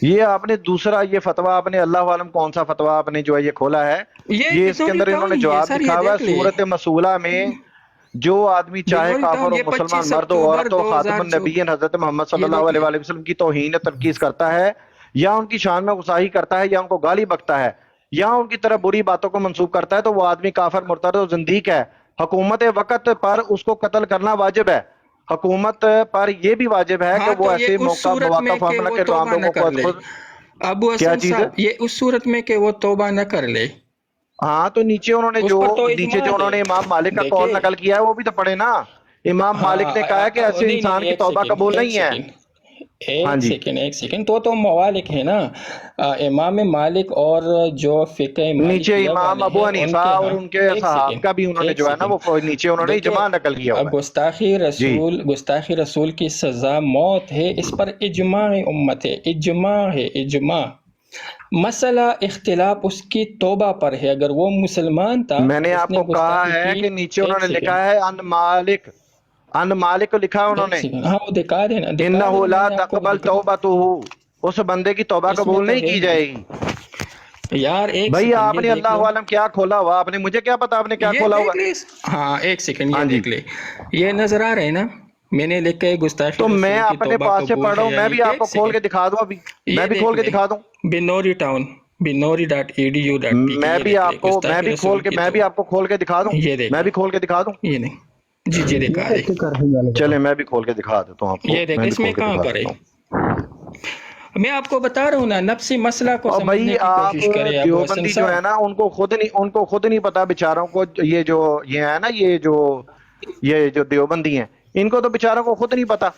یہ آپ نے دوسرا یہ فتویٰ آپ نے اللہ عالم کون سا فتویٰ آپ نے جو ہے یہ کھولا ہے، یہ اس کے اندر انہوں نے جواب لکھا ہوا ہے صورت مسئولہ میں، جو آدمی چاہے بنوری کافر ٹاؤن ہو، یہ مسلمان 25 مرد ہو، اکتوبر عورت ہو، خاتم 2024 النبیین حضرت محمد صلی یہ اللہ دیکھ علیہ لیں۔ وآلہ وسلم کی توہین تنقیص کرتا ہے، یا ان کی شان میں غصائی کرتا ہے، یا ان کو گالی بکتا ہے، یا ان کی طرف بری باتوں کو منسوب کرتا ہے، تو وہ آدمی کافر، مرتد و زندیق ہے۔ حکومت وقت پر اس کو قتل کرنا واجب ہے، حکومت پر یہ بھی واجب ہے کہ ہاں وہ تو ایسے یہ اس صورت میں مواقع کہ عمل وہ کے عام توبہ نہ لوگوں کو کر لے، خود ابو کیا حسن چیز ہے۔ صاحب یہ اس صورت میں کہ وہ توبہ نہ کر لے، ہاں تو نیچے انہوں نے اس جو پر تو نیچے اجماع جو انہوں ہے۔ نے امام مالک کا قول دیکھیے نقل کیا ہے وہ بھی تو پڑھے نا۔ امام مالک نے کہا ہے کہ ایسے نہیں انسان نہیں، کی ایک توبہ سیکنڈ، قبول ایک نہیں ہے۔ سیکنڈ، ہاں ایک جی سیکنڈ، ایک سیکنڈ، تو موالک ہے نا، امام مالک اور جو فقہ نیچے مالکیہ امام والے ابو ہیں ان حنیفہ کے اور ہاں، ان کے ایک صحاب سیکنڈ، کا بھی انہوں نے ایک جو ہے نا سیکنڈ، وہ نیچے انہوں نے دیکھیں اجماع نقل کیا ہوا ہے۔ گستاخی رسول کی سزا موت ہے، اس پر اجماع امت ہے، اجماع ہے، اجماع۔ مسئلہ اختلاف اس کی توبہ پر ہے، اگر وہ مسلمان تھا، میں نے اس آپ نے کو کہا گستاخی ہے کی، کہ نیچے انہوں ایک نے سیکنڈ، لکھا ہے ان مالک کو لکھا ہے انہوں ایک نے، سیکنڈ، ہاں وہ دکھا دینا، انہ میں لا نے آپ کو تقبل دکھا، توبتہ، اس بندے کی توبہ اس میں قبول تو نہیں ہے کی ہی جائے گی۔ یار، ایک بھئی سیکنڈ آپ یہ نے دیکھ اللہ لو، عالم کیا کھولا ہوا، آپ نے مجھے کیا پتا آپ نے کیا یہ کھولا ہوا۔ دیکھ لے، ہاں ایک سیکنڈ یہ ہاں جی دیکھ لے، یہ نظر آ رہا ہے نا، میں نے لکھا ہے گستاخی تو میں رسول کی اپنے توبہ پاس سے قبول پڑھ رہا ہے ہوں، یا میں نہیں، بھی آپ کو ایک کھول کے سیکنڈ دکھا دوں، ابھی میں یہ بھی دیکھ کھول کے لیں، دکھا دوں، بنوری ٹاؤن، binori.edu.pk، میں یہ بھی دیکھ لیں آپ کو گستاخی رسول کی میں بھی آپ کو کھول کے دکھا دوں، یہ دیکھ میں لیں، بھی کھول کے دکھا دوں، یہ نہیں، جی جی دکھا دے، کر رہی گل چلیں میں بھی کھول کے دکھا دیتا ہوں آپ کو، یہ دیکھ، میں بھی اس میں کھول کے کہاں دکھا پر ہے؟ دیتا ہوں۔ میں آپ کو بتا رہا ہوں نا، نفسی مسئلہ کو اور سمجھنے بھائی کی آپ کوشش کرے ابو حسن دیوبندی جو ہے صاحب۔ نا ان کو خود نہیں پتا بیچاروں کو، یہ ہے نا یہ جو دیوبندی ہیں ان کو تو بیچاروں کو خود نہیں پتا۔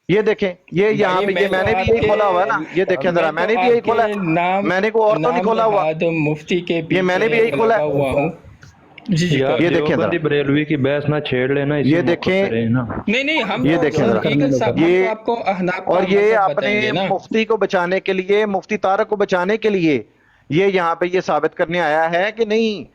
یہ دیکھیں یہ یہاں بھائی پہ یہ میں میں تو نے بھی آپ یہی کے کھولا ہوا ہے نا، یہ دیکھیں ذرا میں نے بھی یہی کھولا ہے، میں نے کوئی اور تو نہیں نام کھولا ہوا، نہاد مفتی کے یہ میں نے بھی یہی پیچھے کھولا لگا ہے۔ ہوا ہوں۔ جی جی یار یہ کریں، دیکھیں ذرا، دیوبندی بریلوی کی بحث نہ چھیڑ لینا، اسی یہ موقع دیکھیں، پہ رہے نا۔ نہیں نہیں، ہم یہ تو دیکھیں ذرا، ایگل صاحب، ہم تو آپ کو احناف کا اور یہ مذہب اپنے بتائیں گے نا۔ مفتی کو بچانے کے لیے، مفتی طارق کو بچانے کے لیے یہ یہاں پہ یہ ثابت کرنے آیا ہے کہ نہیں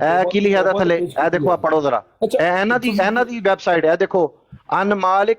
ਇਹ ਕੀ ਲਿਖਿਆ ਦਾ ਥੱਲੇ, ਇਹ ਦੇਖੋ ਆ ਪੜੋ ਜ਼ਰਾ, ਅੱਛਾ, ਇਹ ਇਹਨਾਂ ਦੀ ਵੈਬਸਾਈਟ ਹੈ, ਦੇਖੋ ਅਨ ਮਾਲਿਕ,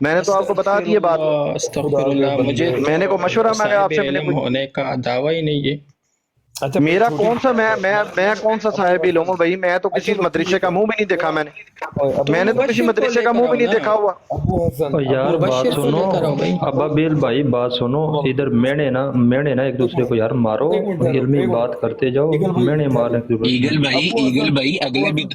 میں نے تو آپ کو بتا دی یہ بات. استغفراللہ، مجھے میں نے کوئی مشورہ مانگا آپ سے؟ صاحب میں نے علم کوئی ہونے کا دعویٰ ہی نہیں ہے. اچھا میرا کون سا میں کون سا صاحب علم ہوں بھائی؟ میں تو کسی مدرسے کا منہ بھی نہیں دیکھا. میں نے تو کسی مدرسے کا منہ بھی نہیں دیکھا ہوا. ابو حسن اور یار بات مبشر کو سنو لے کر آؤ بھائی. ابا بیل بھائی، بات سنو. ادھر مینے نا ایک دوسرے کو یار مارو، علمی بات کرتے جاؤ، مینے مارنے کی ضرورت نہیں. ایگل بھائی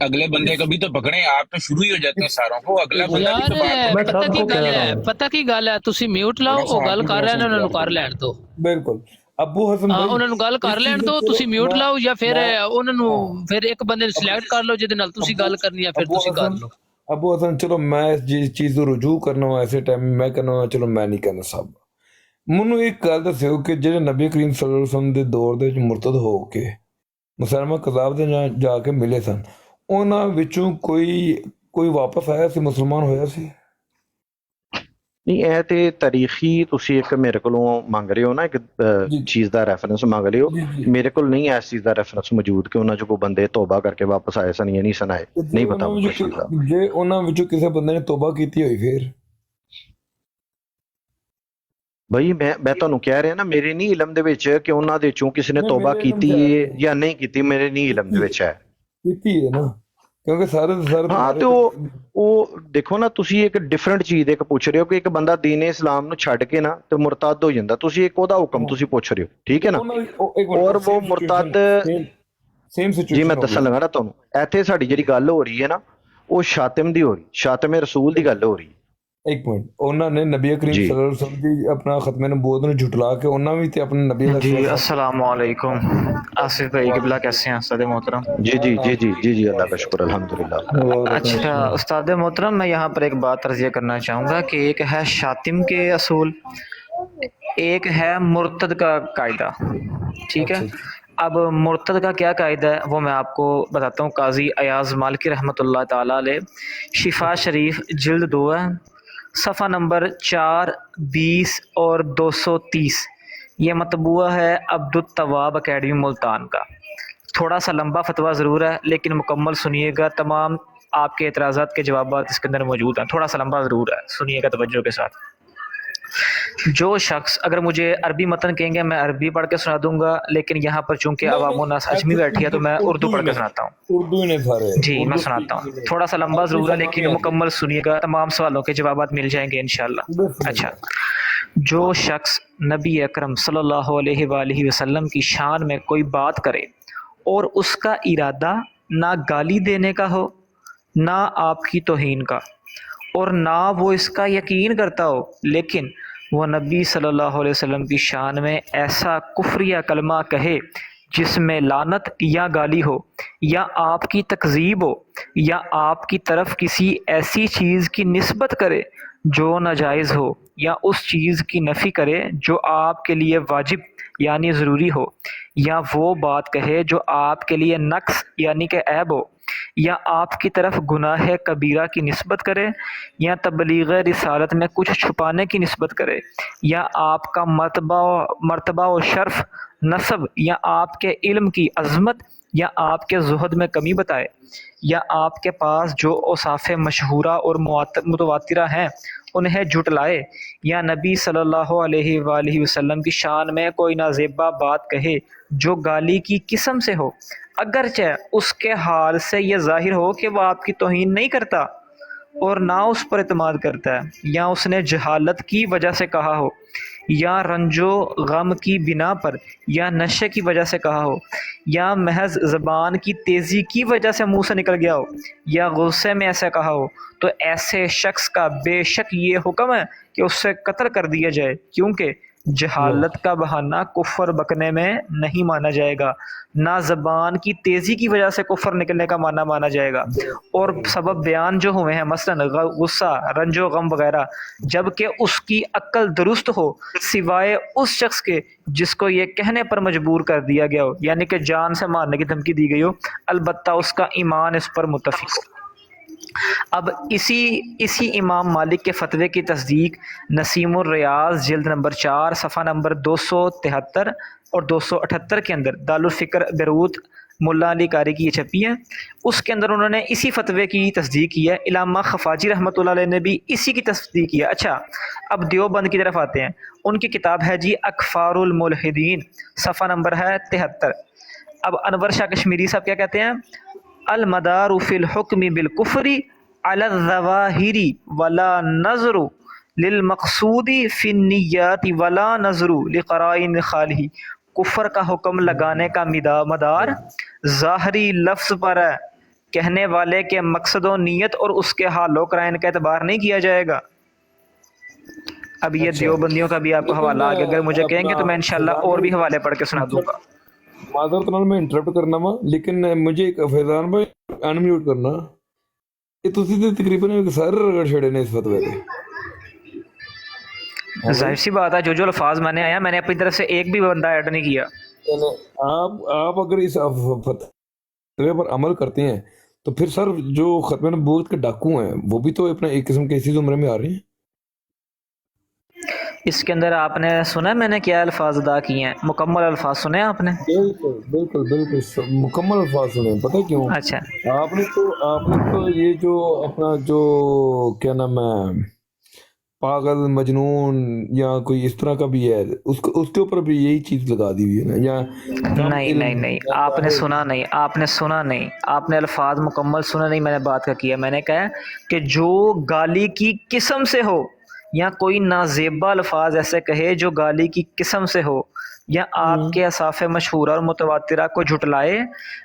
اگلے بندے کو بھی تو پکڑیں. آپ تو شروع ہی ہو جاتے ہیں ساروں کو. اگلا بندہ بھی ਯਾਰ تو بات میں ਪਤਾ سب ਕੀ کو ਗੱਲ کہہ رہا ਹੈ ہوں. ਪਤਾ ਕੀ ਗੱਲ ਹੈ ਤੁਸੀਂ ਮਿਊਟ ਲਾਓ, ਉਹ ਗੱਲ ਕਰ ਰਹੇ ਨੇ ਉਹਨਾਂ ਨੂੰ ਕਰ ਲੈਣ ਦਿਓ. ਬਿਲਕੁਲ ਅਬੂ ਹਸਨ ਹਾਂ ਭਾਈ ਉਹਨਾਂ ਨੂੰ ਗੱਲ ਕਰ ਲੈਣ ਦਿਓ, ਤੁਸੀਂ ਮਿਊਟ ਲਾਓ ਜਾਂ ਫਿਰ ਉਹਨਾਂ ਨੂੰ ਫਿਰ ਇੱਕ ਬੰਦੇ ਨੂੰ ਸਿਲੈਕਟ ਕਰ ਲਓ ਜਿਹਦੇ ਨਾਲ ਤੁਸੀਂ ਗੱਲ ਕਰਨੀ ਆ, ਫਿਰ ਤੁਸੀਂ ਕਰ ਲਓ. ابو حسن چلو میں جس چیز کو رجوع کرنا ہوں ایسے ٹائم میں کرنا ہوں، چلو میں نہیں کرنا صاحب. ਮੈਨੂੰ ਇੱਕ ਗੱਲ ਦੱਸਿਓ کہ ਜਿਹੜੇ ਨਬੀ ਕਰੀਮ ਸੱਲੱਲਾਹੁ ਅਲੈਹਿ ਵਸੱਲਮ ਦੇ ਦੌਰ ਦੇ ਵਿੱਚ ਮੁਰਤਦ ਹੋ ਕੇ ਮੁਸਲਮਾਨ ਕਜ਼ਾਬ ਦੇ ਨਾਲ ਜਾ ਕੇ ਮਿਲੇ ਸਨ, ਉਹਨਾਂ ਵਿੱਚੋਂ ਕੋਈ ਵਾਪਸ ਆਇਆ ਸੀ, ਮੁਸਲਮਾਨ ਹੋਇਆ ਸੀ? ਨਹੀਂ, ਇਹ ਤੇ ਤਾਰੀਖੀ ਤੁਸੀਂ ਇੱਕ ਮੇਰੇ ਕੋਲੋਂ ਮੰਗ ਰਹੇ ਹੋ ਨਾ, ਇੱਕ ਚੀਜ਼ ਦਾ ਰੈਫਰੈਂਸ ਮੰਗ ਰਹੇ ਹੋ. ਮੇਰੇ ਕੋਲ ਨਹੀਂ ਇਸ ਚੀਜ਼ ਦਾ ਰੈਫਰੈਂਸ ਮੌਜੂਦ ਕਿ ਉਹਨਾਂ ਚੋਂ ਕੋਈ ਬੰਦੇ ਤੋਬਾ ਕਰਕੇ ਵਾਪਸ ਆਏ ਸਨ ਜਾਂ ਨਹੀਂ ਸਨ ਆਏ. ਨਹੀਂ ਪਤਾ ਮੈਨੂੰ ਇਸ ਚੀਜ਼ ਦਾ. ਜੇ ਉਹਨਾਂ ਵਿੱਚੋਂ ਕਿਸੇ ਬੰਦੇ ਨੇ ਤੋਬਾ ਕੀਤੀ ਹੋਈ ਫਿਰ ਬਈ ਮੈਂ ਤੁਹਾਨੂੰ ਕਹਿ ਰਿਹਾ ਨਾ, ਮੇਰੇ ਨਹੀਂ ਇਲਮ ਦੇ ਵਿੱਚ ਕਿ ਉਹਨਾਂ ਦੇ ਚੋਂ ਕਿਸੇ ਨੇ ਤੋਬਾ ਕੀਤੀ ਹੈ ਜਾਂ ਨਹੀਂ ਕੀਤੀ. ਮੇਰੇ ਨਹੀਂ ਇਲਮ ਦੇ ਵਿੱਚ ਹੈ. ਕੀਤੀ ਹੈ ਨਾ, ਕਿਉਂਕਿ ਸਾਰੇ ਦੇ ਸਾਰੇ ਹਾਂ ਤੇ ਉਹ ਦੇਖੋ ਨਾ, ਤੁਸੀਂ ਇੱਕ ਡਿਫਰੈਂਟ ਚੀਜ਼ ਇੱਕ ਪੁੱਛ ਰਹੇ ਹੋ ਕਿ ਇੱਕ ਬੰਦਾ ਦੀਨ ਇਸਲਾਮ ਨੂੰ ਛੱਡ ਕੇ ਨਾ ਤੇ ਮੁਰਤਦ ਹੋ ਜਾਂਦਾ. ਤੁਸੀਂ ਇੱਕ ਉਹਦਾ ਹੁਕਮ ਤੁਸੀਂ ਪੁੱਛ ਰਹੇ ਹੋ, ਠੀਕ ਹੈ ਨਾ. ਔਰ ਉਹ ਮੁਰਤਦ ਸੇਮ ਜੀ ਸਿਚੁਏਸ਼ਨ ਮੈਂ ਦੱਸਣ ਲੱਗਾ ਨਾ ਤੁਹਾਨੂੰ, ਇੱਥੇ ਸਾਡੀ ਜਿਹੜੀ ਗੱਲ ਹੋ ਰਹੀ ਹੈ ਨਾ, ਉਹ ਸ਼ਾਤਮ ਦੀ ਹੋ ਰਹੀ, ਸ਼ਾਤਮ ਰਸੂਲ ਦੀ ਗੱਲ ਹੋ ਰਹੀ. ਇੱਕ ਮਿੰਟ, ਉਹਨਾਂ ਨੇ ਨਬੀ ਕਰੀਮ ਸੱਲੱਲਾਹੁ ਅਲੈਹਿ ਵਸੱਲਮ ਦੀ ਆਪਣਾ ਖਤਮੇ ਨਬੂਵਤ ਨੂੰ ਝੁਟਲਾ کے انہاں بھی تے اپنے نبی جی السلام علیکم آصف بھائی قبلہ، کیسے ہیں استاد محترم؟ جی اللہ کا شکر الحمدللہ. اچھا استاد محترم، میں یہاں پر ایک بات ترجیح کرنا چاہوں گا کہ ایک ہے شاتم کے اصول، ایک ہے مرتد کا قاعدہ، ٹھیک ہے. اب مرتد کا کیا قاعدہ ہے وہ میں آپ کو بتاتا ہوں. قاضی ایاز مالکی رحمۃ اللہ تعالیٰ علیہ، شفا شریف جلد 2 ہے، صفحہ نمبر 4، 20 اور 230. یہ مطبوعہ ہے عبد التواب اکیڈمی ملتان کا. تھوڑا سا لمبا فتویٰ ضرور ہے لیکن مکمل سنیے گا. تمام آپ کے اعتراضات کے جوابات اس کے اندر موجود ہیں. تھوڑا سا لمبا ضرور ہے، سنیے گا توجہ کے ساتھ. جو شخص اگر مجھے عربی متن کہیں گے میں عربی پڑھ کے سنا دوں گا، لیکن یہاں پر چونکہ عوام الناس اجمی بیٹھی ہے تو میں اردو پڑھ کے سناتا ہوں. اردو نے سارے جی میں سناتا ہوں. تھوڑا سا لمبا ضرور ہے لیکن مکمل سنیے گا، تمام سوالوں کے جوابات مل جائیں گے انشاءاللہ. اچھا، جو شخص نبی اکرم صلی اللہ علیہ وآلہ وسلم کی شان میں کوئی بات کرے اور اس کا ارادہ نہ گالی دینے کا ہو، نہ آپ کی توہین کا، اور نہ وہ اس کا یقین کرتا ہو، لیکن وہ نبی صلی اللہ علیہ وسلم کی شان میں ایسا کفریہ کلمہ کہے جس میں لعنت یا گالی ہو، یا آپ کی تکذیب ہو، یا آپ کی طرف کسی ایسی چیز کی نسبت کرے جو ناجائز ہو، یا اس چیز کی نفی کرے جو آپ کے لیے واجب یعنی ضروری ہو، یا وہ بات کہے جو آپ کے لیے نقص یعنی کہ عیب ہو، یا آپ کی طرف گناہ کبیرہ کی نسبت کرے، یا تبلیغ رسالت میں کچھ چھپانے کی نسبت کرے، یا آپ کا مرتبہ و شرف، نسب، یا آپ کے علم کی عظمت یا آپ کے زہد میں کمی بتائے، یا آپ کے پاس جو اوصاف مشہورہ اور متواترہ ہیں انہیں جھٹلائے، یا نبی صلی اللہ علیہ وآلہ وسلم کی شان میں کوئی نازیبہ بات کہے جو گالی کی قسم سے ہو، اگرچہ اس کے حال سے یہ ظاہر ہو کہ وہ آپ کی توہین نہیں کرتا اور نہ اس پر اعتماد کرتا ہے، یا اس نے جہالت کی وجہ سے کہا ہو، یا رنج و غم کی بنا پر، یا نشے کی وجہ سے کہا ہو، یا محض زبان کی تیزی کی وجہ سے منہ سے نکل گیا ہو، یا غصے میں ایسا کہا ہو، تو ایسے شخص کا بے شک یہ حکم ہے کہ اس سے قتل کر دیا جائے، کیونکہ جہالت کا بہانہ کفر بکنے میں نہیں مانا جائے گا، نہ زبان کی تیزی کی وجہ سے کفر نکلنے کا معنی مانا جائے گا. اور سبب بیان جو ہوئے ہیں مثلا غصہ، رنج و غم وغیرہ، جبکہ اس کی عقل درست ہو سوائے اس شخص کے جس کو یہ کہنے پر مجبور کر دیا گیا ہو، یعنی کہ جان سے مارنے کی دھمکی دی گئی ہو، البتہ اس کا ایمان اس پر متفق ہو. اب اسی امام مالک کے فتوے کی تصدیق نسیم الریاض جلد نمبر 4 صفحہ نمبر 273 اور 278 کے اندر دارالفکر بیروت ملا علی قاری کی یہ چھپی ہے، اس کے اندر انہوں نے اسی فتوے کی تصدیق کی ہے، علامہ خفاجی رحمۃ اللہ علیہ نے بھی اسی کی تصدیق کی ہے۔ اچھا اب دیوبند کی طرف آتے ہیں، ان کی کتاب ہے جی اکفار الملحدین، صفحہ نمبر ہے 73۔ اب انور شاہ کشمیری صاحب کیا کہتے ہیں؟ المدار فی الحکم بالکفر علی الظواہر ولا نظر للمقصود فی النیات ولا نظر لقرائن خالہ، کفر کا حکم لگانے کا مدار ظاہری لفظ پر ہے، کہنے والے کے مقصد و نیت اور اس کے حال و قرائن کا اعتبار نہیں کیا جائے گا۔ اب یہ دیوبندیوں کا بھی آپ کو حوالہ آگے اگر مجھے کہیں گے تو میں انشاءاللہ اور بھی حوالے پڑھ کے سنا دوں گا۔ معذرت نال میں انٹرپٹ کرنا وا، لیکن مجھے فیضان بھائی انمیوٹ کرنا، یہ تسی تے تقریباً سارے رگڑ چھڑے نے اس فتوے تے۔ ظاہر سی بات ہے، جو الفاظ میں نے آیا میں نے اپنی طرف سے ایک بھی بندہ ایڈ نہیں کیا۔ آپ اگر اس فتوے پر عمل کرتے ہیں تو پھر سر جو ختم نبوت کے ڈاکو ہیں وہ بھی تو اپنا ایک قسم کے اسی زمرے میں آ رہے ہیں۔ اس کے اندر آپ نے سنا میں نے کیا الفاظ ادا کیے ہیں؟ مکمل الفاظ سنے آپ نے؟ بالکل بالکل بالکل مکمل الفاظ سنے، پتہ کیوں؟ اچھا آپ نے تو یہ جو اپنا جو کیا نام ہے پاگل مجنون یا کوئی اس طرح کا بھی ہے، اس کے اوپر بھی یہی چیز لگا دی ہوئی ہے نا، یا نہیں آپ نے سنا نہیں، آپ نے الفاظ مکمل سنا نہیں، میں نے بات کا کیا، میں نے کہا کہ جو گالی کی قسم سے ہو یا کوئی نازیبا الفاظ ایسے کہے جو گالی کی قسم سے ہو، یا آپ کے اصحاف مشہورہ اور متواترہ کو جھٹلائے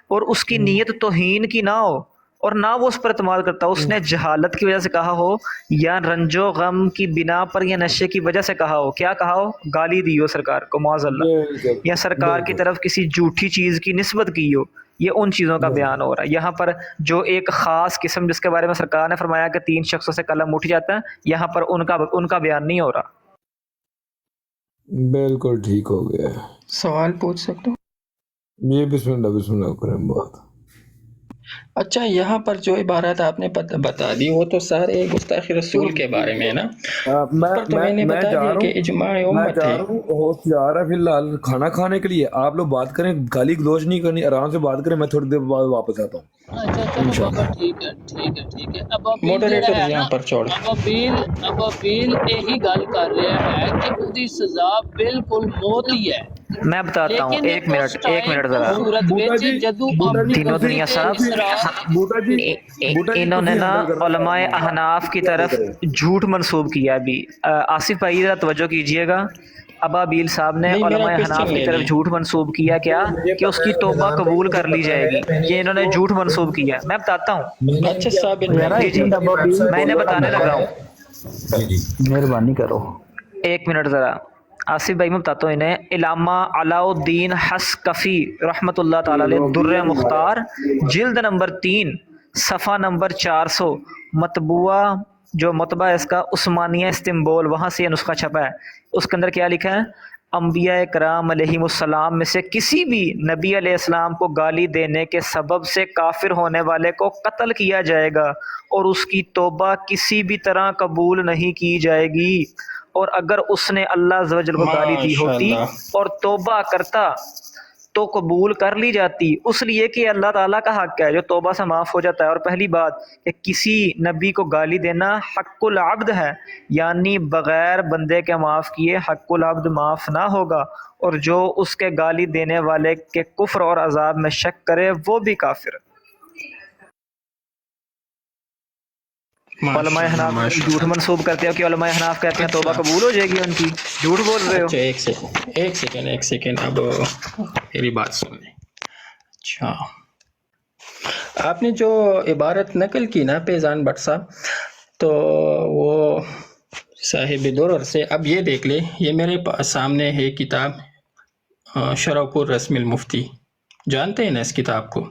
اور اس کی نیت توہین کی نہ ہو اور نہ وہ اس پر اعتماد کرتا ہو، اس نے جہالت کی وجہ سے کہا ہو یا رنج و غم کی بنا پر یا نشے کی وجہ سے کہا ہو، کیا کہا ہو؟ گالی دی ہو سرکار کو معاذ اللہ، یا سرکار کی طرف کسی جھوٹی چیز کی نسبت کی ہو، یہ ان چیزوں کا بیان ہو رہا ہے۔ یہاں پر جو ایک خاص قسم جس کے بارے میں سرکار نے فرمایا کہ 3 شخصوں سے قلم اٹھ جاتا ہے، یہاں پر ان کا بیان نہیں ہو رہا۔ بالکل ٹھیک ہو گیا۔ سوال پوچھ سکتا ہوں؟ یہ بسم اللہ کریں بات۔ اچھا یہاں پر جو عبارت آپ نے بتا دی وہ تو سارے گستاخی رسول کے بارے میں ہے نا، تو میں نے بتا دیا کہ اجماع امت ہے۔ ہوسٹ جا رہا ہے فی الحال کھانا کھانے کے لیے، آپ لوگ بات کریں، گالی گلوچ نہیں کرنی، آرام سے بات کریں، میں تھوڑی دیر بعد واپس آتا ہوں۔ اچھا چلو بابا ٹھیک ہے اب اپیل ماڈریٹر جڑا ہے یہاں نا، پر چھوڑ۔ اب اپیل یہی گل کر رہا ہے کہ اودی سزا بالکل موت ہی ہے۔ میں بتاتا ہوں، ایک منٹ ذرا، تینوں دنیا صاحب انہوں نے نا علماء احناف کی طرف جھوٹ منسوب کیا۔ ابھی آصف بھائی ذرا توجہ کیجئے گا، ابابیل صاحب نے علماء احناف کی طرف جھوٹ منسوب کیا کیا کہ اس کی توبہ قبول کر لی جائے گی، یہ انہوں نے جھوٹ منسوب کیا۔ میں بتاتا ہوں، اچھا ثابت جی میں انہیں بتانے لگا ہوں، مہربانی کرو۔ ایک منٹ ذرا آصف بھائی، میں بتاتا ہوں انہیں۔ علامہ علاء الدین حسکفی رحمۃ اللہ تعالی علیہ در مختار جلد نمبر 3 صفحہ نمبر 400، مطبوعہ جو مطبع ہے اس کا عثمانیہ استنبول، وہاں سے یہ نسخہ چھپا ہے، اس کے اندر کیا لکھا ہے؟ انبیاء کرام علیہم السلام میں سے کسی بھی نبی علیہ السلام کو گالی دینے کے سبب سے کافر ہونے والے کو قتل کیا جائے گا اور اس کی توبہ کسی بھی طرح قبول نہیں کی جائے گی، اور اگر اس نے اللہ عز و جل کو گالی دی ہوتی اور توبہ کرتا تو قبول کر لی جاتی، اس لیے کہ اللہ تعالیٰ کا حق ہے جو توبہ سے معاف ہو جاتا ہے۔ اور پہلی بات کہ کسی نبی کو گالی دینا حق العبد ہے، یعنی بغیر بندے کے معاف کیے حق العبد معاف نہ ہوگا، اور جو اس کے گالی دینے والے کے کفر اور عذاب میں شک کرے وہ بھی کافر۔ علماء احناف جھوٹ منسوب کرتے ہو کہ علماء احناف کہتے ہیں توبہ قبول ہو جائے گی ان کی، جھوٹ بول رہے ہو۔ اچھا ایک سیکنڈ اب میری بات سن لیں۔ اچھا آپ نے جو عبارت نقل کی نا فیضان بٹ صاحب، تو وہ صاحب درر سے، اب یہ دیکھ لے، یہ میرے سامنے ہے کتاب شرف الرسم المفتی، جانتے ہیں نا اس کتاب کو؟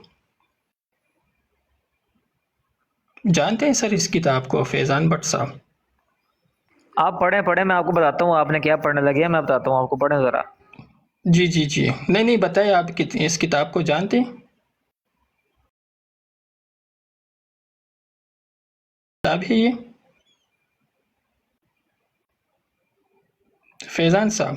جانتے ہیں سر اس کتاب کو فیضان بٹ صاحب؟ آپ پڑھیں، میں آپ کو بتاتا ہوں آپ نے کیا پڑھنے لگے ہیں، میں بتاتا ہوں آپ کو، پڑھیں ذرا۔ جی نہیں بتائیں، آپ اس کتاب کو جانتے ہیں؟ کتاب ہے یہ فیضان صاحب؟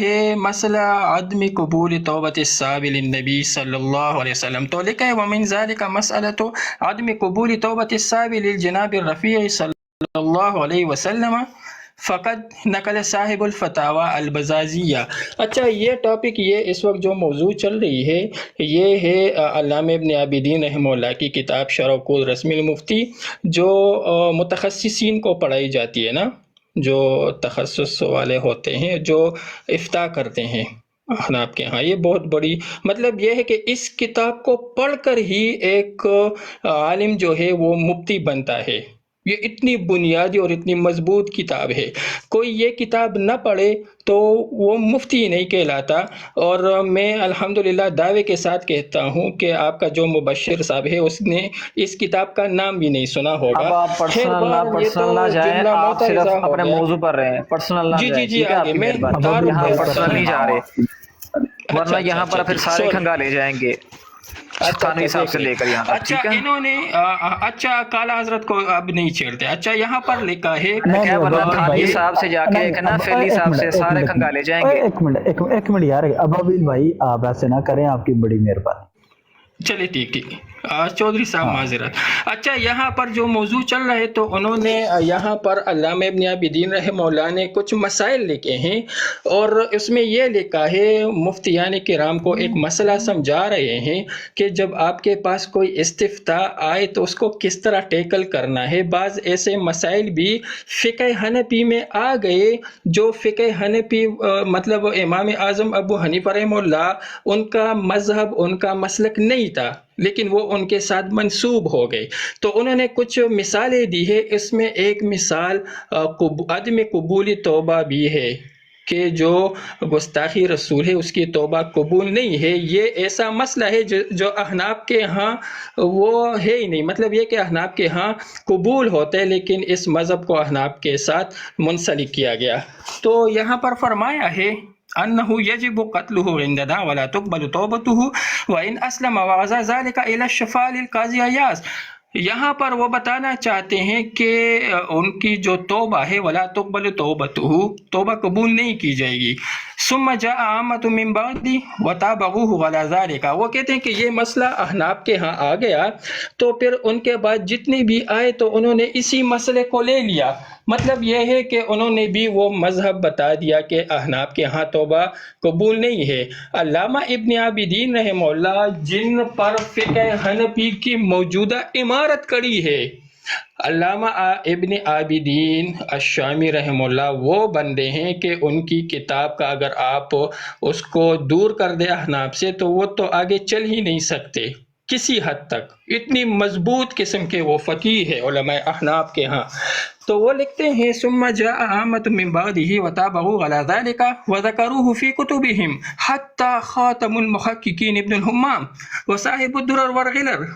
ہے، مسئلہ عدم قبول توبت الصحابی للنبی صلی اللہ علیہ وسلم. تو لکھا ہے ومن ذلك مسئلہ عدم قبول توبت الصحابی للجناب الرفیع صلی اللہ علیہ وسلم فقد نقل صاحب الفتاوی البزازیہ. اچھا، یہ ٹاپک، یہ اس وقت جو موضوع چل رہی ہے، یہ ہے علامہ ابن عابدین رحمہ اللہ کی کتاب شرح القول رسمی المفتی، جو متخصصین کو پڑھائی جاتی ہے نا، جو تخصص والے ہوتے ہیں، جو افتاء کرتے ہیں احناف کے ہاں. یہ بہت بڑی مطلب یہ ہے کہ اس کتاب کو پڑھ کر ہی ایک عالم جو ہے وہ مفتی بنتا ہے. یہ اتنی بنیادی اور اتنی مضبوط کتاب ہے، کوئی یہ کتاب نہ پڑھے تو وہ مفتی نہیں کہلاتا. اور میں الحمدللہ دعوے کے ساتھ کہتا ہوں کہ آپ کا جو مبشر صاحب ہے اس نے اس کتاب کا نام بھی نہیں سنا ہوگا. اب آپ پرسنل نہ جائیں، آپ صرف اپنے موضوع پر رہیں، پرسنل نہ جائیں، ٹھیک ہے؟ آپ کی مہربانی، یہاں پرسنل نہیں جا رہے، ورنہ یہاں پر پھر سارے کھنگالے جائیں گے قانونی حساب سے لے کر یہاں تک. اچھا، ٹھیک ہے، انہوں نے اچھا کالا حضرت کو اب نہیں چھیڑتے. اچھا، یہاں پر لکھا ہے کیا بولنا تھانوی صاحب سے جا کے نا فیلی صاحب سے سارے کھنگالے جائیں گے. ایک منٹ یار، ابابیل بھائی آپ ایسے نہ کریں، آپ کی بڑی مہربانی. چلے ٹھیک چودھری صاحب معذرت. اچھا، یہاں پر جو موضوع چل رہا ہے تو انہوں نے یہاں پر علامہ ابن عابدین رحمہ اللہ نے کچھ مسائل لکھے ہیں، اور اس میں یہ لکھا ہے مفتیان کرام کو ایک مسئلہ سمجھا رہے ہیں کہ جب آپ کے پاس کوئی استفتاء آئے تو اس کو کس طرح ٹیکل کرنا ہے. بعض ایسے مسائل بھی فقہ حنفی میں آ گئے جو فقہ حنفی مطلب امام اعظم ابو حنیفہ رحمہ اللہ ان کا مذہب، ان کا مسلک نہیں تھا، لیکن وہ ان کے ساتھ منسوب ہو گئے. تو انہوں نے کچھ مثالیں دی ہے. اس میں ایک مثال عدم قبول توبہ بھی ہے کہ جو گستاخی رسول ہے اس کی توبہ قبول نہیں ہے. یہ ایسا مسئلہ ہے جو احناف کے ہاں وہ ہے ہی نہیں. مطلب یہ کہ احناف کے ہاں قبول ہوتا ہے، لیکن اس مذہب کو احناف کے ساتھ منسلک کیا گیا. تو یہاں پر فرمایا ہے انه يجب قتله عندنا ولا تقبل توبته وان اسلم وغزا ذلك الى الشفاء للقاضي عياض. یہاں پر وہ بتانا چاہتے ہیں کہ ان کی جو توبہ ہے ولا تقبل توبته، توبہ قبول نہیں کی جائے گی. ثم جاء عامة من بعد وتابعوه على ذلك. وہ کہتے ہیں کہ یہ مسئلہ احناف کے ہاں آ گیا تو پھر ان کے بعد جتنے بھی آئے تو انہوں نے اسی مسئلے کو لے لیا. مطلب یہ ہے کہ انہوں نے بھی وہ مذہب بتا دیا کہ احناف کے ہاں توبہ قبول نہیں ہے. علامہ ابن عابدین رحمہ اللہ جن پر فقہ حنفی کی موجودہ عمارت کڑی ہے، علامہ ابن عابدین الشامی رحمہ اللہ وہ بندے ہیں کہ ان کی کتاب کا اگر آپ اس کو دور کر دیں احناف سے تو وہ تو آگے چل ہی نہیں سکتے کسی حد تک. اتنی مضبوط قسم کے وہ فقیہ ہے علماء احناف کے ہاں. تو وہ لکھتے ہیں ثم جاء عامة من بعده وتابعوا على ذلك وذكروه في كتبهم حتى خاتم المحققين ابن الهمام وصاحب الدرر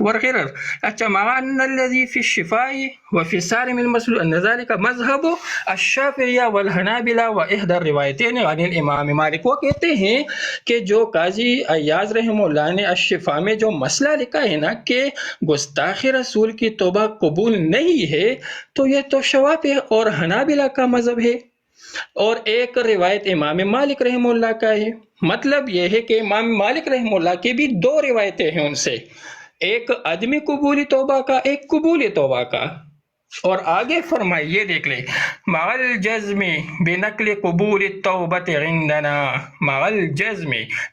والغرر. اچھا، مع ان الذي في الشفاء وفي السالم المسلول ان ذلك مذهب الشافعية والحنابلة واحدى الروايتين عن الامام مالک. وہ کہتے ہیں کہ جو قاضی عیاض رحمہ اللہ نے الشفاء میں جو مسئلہ لکھا ہے نا کہ گستاخ رسول کی توبہ قبول نہیں ہے، تو یہ تو شوافی اور حنابلہ کا مذہب ہے، اور ایک روایت امام مالک رحمہ اللہ کا ہے. مطلب یہ ہے کہ امام مالک رحمہ اللہ کی بھی دو روایتیں ہیں ان سے، ایک عدم قبول توبہ کا، ایک قبول توبہ کا. اور آگے فرمائیے دیکھ لیں مع الجزم بنقل قبول التوبۃ عندنا، مع الجزم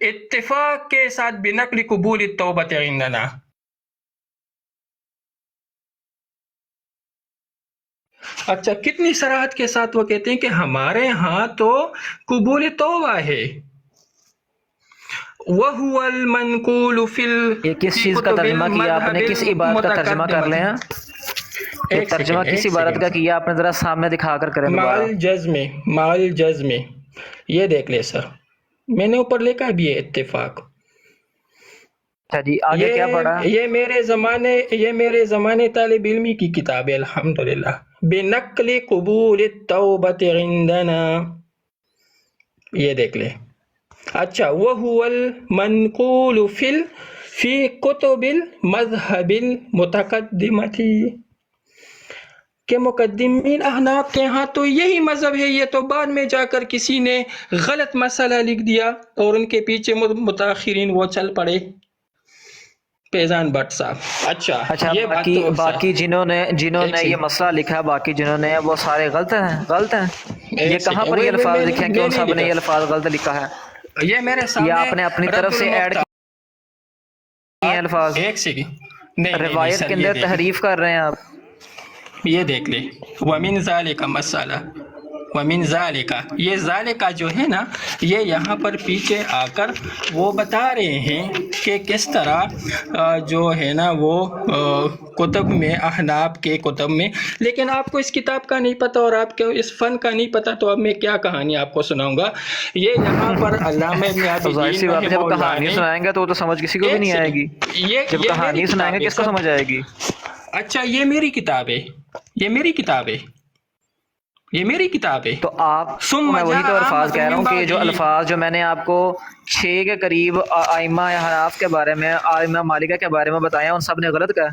اتفاق کے ساتھ بنقل قبول التوبۃ عندنا. اچھا، کتنی صراحت کے ساتھ وہ کہتے ہیں کہ ہمارے ہاں تو قبول توبہ ہے. وَهُوَ الْمَنْقُولُ فِي یہ کس چیز کا ترجمہ کیا آپ نے؟ کس عبارت کا ترجمہ کر لیں؟ یہ ترجمہ کس عبارت کا کیا آپ نے؟ ذرا سامنے دکھا کر کریں دوبارہ. مع الجزم یہ دیکھ لے سر، میں نے اوپر لکھا بھی ہے اتفاق. اچھا جی، آگے کیا پڑھا؟ یہ میرے زمانے طالب علمی کی کتاب ہے الحمدللہ. بنقل قبول التوبۃ عندنا، یہ دیکھ لیں. اچھا، وَهُوَ الْمَنْقُولُ فِي كُتُبِ الْمَذْهَبِ الْمُتَقَدِّمَةِ. کہ مقدمین احناف کے ہاں تو یہی مذہب ہے، یہ تو بعد میں جا کر کسی نے غلط مسئلہ لکھ دیا اور ان کے پیچھے متاخرین وہ چل پڑے. فیضان بٹ صاحب اچھا یہ بات تو باقی جنہوں نے یہ مسئلہ لکھا، باقی جنہوں نے وہ سارے غلط ہیں. یہ کہاں پر یہ الفاظ لکھے ہیں کہ ان سب نے یہ الفاظ غلط لکھا ہے؟ یہ میرے سامنے یا آپ نے اپنی طرف سے ایڈ کیے ہیں الفاظ؟ ایک سیکنڈ، روایت کے اندر تحریف کر رہے ہیں آپ. یہ دیکھ لے، وَمِن ذَلِكَ مسئلہ، وَمِن ذَلِكَ، یہ ذَلِكَ جو ہے نا، یہ یہاں پر پیچھے آ کر وہ بتا رہے ہیں کہ کس طرح جو ہے نا وہ کتب میں، احناف کے کتب میں، لیکن آپ کو اس کتاب کا نہیں پتہ اور آپ کو اس فن کا نہیں پتہ، تو اب میں کیا کہانی آپ کو سناؤں گا. یہ یہاں پر علامہ ابن عابدین آپ جب کہانی سنائیں گے تو سمجھ کسی کو بھی نہیں آئے گی. جب کہانی سنائیں گے کس کو سمجھ آئے گی؟ اچھا یہ میری کتاب ہے، یہ میری کتاب ہے، یہ میری کتاب ہے. تو آپ میں وہی تو الفاظ کہہ رہا ہوں کہ جو الفاظ جو میں نے آپ کو 6 کے قریب ائمہ احناف کے بارے میں، ائمہ مالکہ کے بارے میں بتایا، ان سب نے غلط کہا.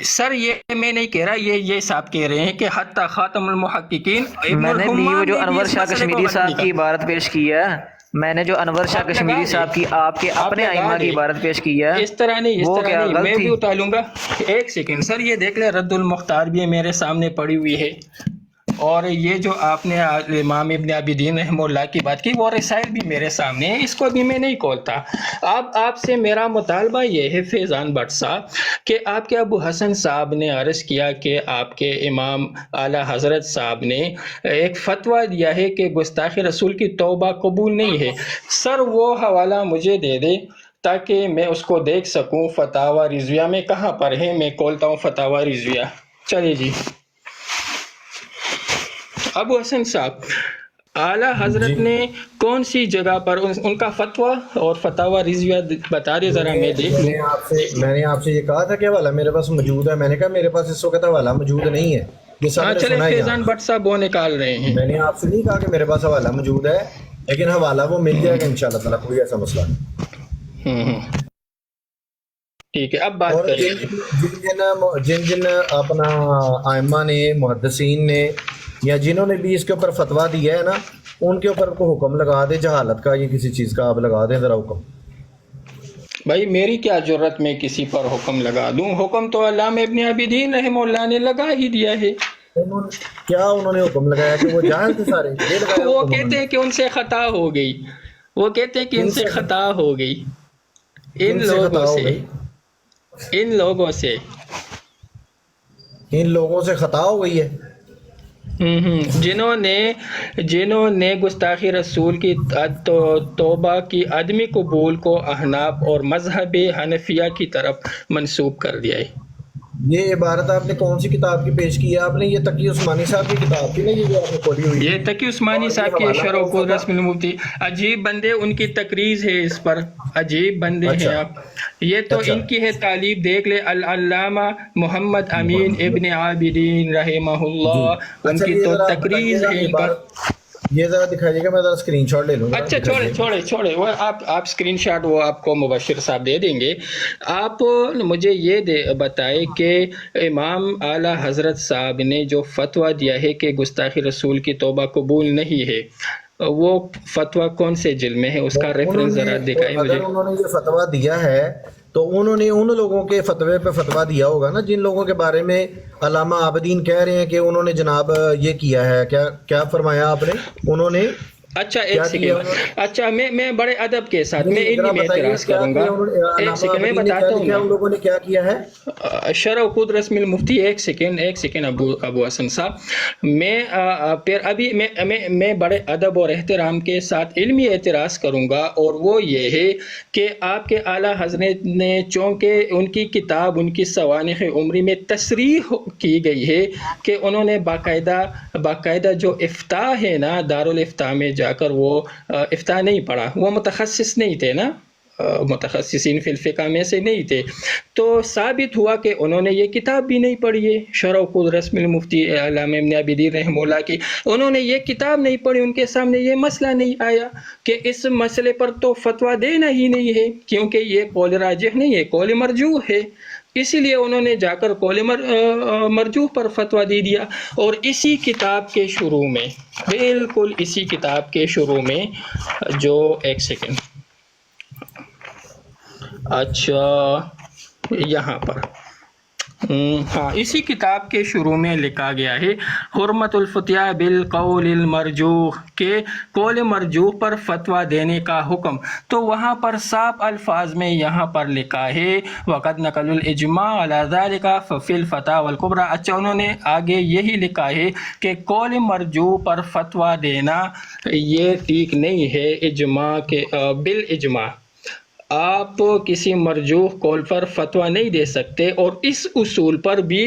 سر یہ میں نہیں کہہ رہا، یہ صاحب کہہ رہے ہیں کہ حتی خاتم المحققین میں نے بھی وہ جو انور شاہ کشمیری صاحب کی عبارت پیش کی ہے، میں نے جو انور شاہ کشمیری صاحب کی آپ کے اپنے ائمہ کی عبارت پیش کی ہے، اس طرح نہیں، وہ کیا غلط میں تھی؟ بھی اتاروں گا. ایک سیکنڈ سر، یہ دیکھ لیں، رد المختار بھی میرے سامنے پڑی ہوئی ہے، اور یہ جو آپ نے امام ابن عابدین رحمہ اللہ کی بات کی، وہ رسائل بھی میرے سامنے ہے، اس کو بھی میں نہیں کھولتا. اب آپ سے میرا مطالبہ یہ ہے فیضان بٹ صاحب کہ آپ کے ابو حسن صاحب نے عرض کیا کہ آپ کے امام اعلیٰ حضرت صاحب نے ایک فتویٰ دیا ہے کہ گستاخی رسول کی توبہ قبول نہیں ہے. سر وہ حوالہ مجھے دے دے تاکہ میں اس کو دیکھ سکوں. فتاوی رضویہ میں کہاں پر ہے؟ میں کھولتا ہوں فتاوی رضویہ. چلیے جی. ابو حسن صاحب، اعلیٰ حضرت نے کون سی جگہ پر ان کا فتویٰ اور فتاوی رضویہ بتا دے ذرا، میں دیکھ لوں. میں نے آپ سے یہ کہا تھا کہ حوالہ میرے پاس موجود ہے. میں نے کہا میرے پاس اس وقت حوالہ موجود نہیں ہے. یہ سب نے چلے سنا ہی فیضان بٹ صاحب وہ نکال رہے ہیں. میں نے آپ سے نہیں کہا کہ میرے پاس حوالہ موجود ہے، لیکن حوالہ وہ مل جائے گا انشاءاللہ تعالیٰ، کوئی ایسا مسئلہ نہیں. ٹھیک ہے، اب بات کریں. جن اپنا ائمہ نے، محدثین نے، یا جنہوں نے بھی اس کے اوپر فتویٰ دیا ہے نا، ان کے اوپر کو حکم لگا دے جہالت کا یا کسی چیز کا، آپ لگا دیں ذرا حکم. بھائی میری کیا ضرورت میں کسی پر حکم لگا دوں؟ حکم تو علامہ ابن عابدین رحمہ اللہ نے لگا ہی دیا ہے. کیا انہوں نے حکم لگایا کہ وہ جاہل تھے سارے؟ وہ کہتے ہیں کہ ان سے خطا ہو گئی، وہ کہتے ہیں کہ ان سے خطا ہو گئی، ان لوگوں سے خطا ہو گئی ہے، جنہوں نے گستاخی رسول کی توبہ کی عدمی قبول کو احناف اور مذہب حنفیہ کی طرف منسوب کر دیا ہے. یہ عبارت آپ نے کون سی کتاب کی پیش کی ہے؟ آپ نے یہ تقی عثمانی صاحب کی کتاب تھی نا، یہ جو آپ نے کھولی ہوئی، یہ تقی عثمانی صاحب کی شرح و رسم المفتی. عجیب بندے، ان کی تقریر ہے اس پر، عجیب بندے ہیں آپ. یہ تو ان کی ہے تعلیب، دیکھ لے، العلامہ محمد امین ابن عابدین رحمہ اللہ، ان کی تو تقریر ہے ان پر. یہ ذرا دکھائیے گا، میں ذرا اسکرین شاٹ لے لوں گا. اچھا چھوڑے وہ آپ اسکرین شاٹ وہ آپ کو مبشر صاحب دے دیں گے. آپ مجھے یہ بتائے کہ امام اعلیٰ حضرت صاحب نے جو فتویٰ دیا ہے کہ گستاخی رسول کی توبہ قبول نہیں ہے، وہ فتویٰ کون سے جلد میں ہے؟ اس کا ریفرنس ذرا دکھائیں مجھے. اگر انہوں نے یہ فتویٰ دیا ہے تو انہوں نے ان لوگوں کے فتوے پہ فتویٰ دیا ہوگا نا، جن لوگوں کے بارے میں علامہ عابدین کہہ رہے ہیں کہ انہوں نے جناب یہ کیا ہے. کیا فرمایا آپ نے؟ انہوں نے اچھا ایک سیکنڈ، اچھا میں بڑے ادب کے ساتھ میں ان میں اعتراض کروں گا. ایک سیکنڈ میں بتاتا ہوں ان لوگوں نے کیا کیا ہے. شرح خود رسم المفتی. ایک سیکنڈ ابو حسن صاحب، میں بڑے ادب اور احترام کے ساتھ علمی اعتراض کروں گا، اور وہ یہ ہے کہ آپ کے اعلیٰ حضرت نے، چونکہ ان کی کتاب، ان کی سوانح عمری میں تصریح کی گئی ہے کہ انہوں نے باقاعدہ جو افتاء ہے نا، دارالفتاء میں جا کر وہ افتاء نہیں پڑھا، وہ متخصص نہیں تھے نا، متخصصین فی الفقہ میں سے نہیں تھے، تو ثابت ہوا کہ انہوں نے یہ کتاب بھی نہیں پڑھی ہے، شرح خود رسم المفتی علامہ ابن عابدین رحمہ اللہ کی. انہوں نے یہ کتاب نہیں پڑھی، ان کے سامنے یہ مسئلہ نہیں آیا کہ اس مسئلے پر تو فتویٰ دینا ہی نہیں ہے، کیونکہ یہ قول راجح نہیں ہے، قول مرجوح ہے. اسی لیے انہوں نے جا کر قول مرجوح پر فتویٰ دے دیا. اور اسی کتاب کے شروع میں، بالکل اسی کتاب کے شروع میں جو ایک سیکنڈ، اچھا یہاں پر ہاں اسی کتاب کے شروع میں لکھا گیا ہے حرمت الفتیا بالقول المرجوح، کے قول مرجوح پر فتویٰ دینے کا حکم. تو وہاں پر صاف الفاظ میں یہاں پر لکھا ہے وقد نقل الاجماع علی ذلک ففی الفتاوی الکبریٰ. اچھا انہوں نے آگے یہی لکھا ہے کہ قول مرجوح پر فتویٰ دینا یہ ٹھیک نہیں ہے اجماع کے بالاجماع. آپ کسی مرجوح قول پر فتویٰ نہیں دے سکتے، اور اس اصول پر بھی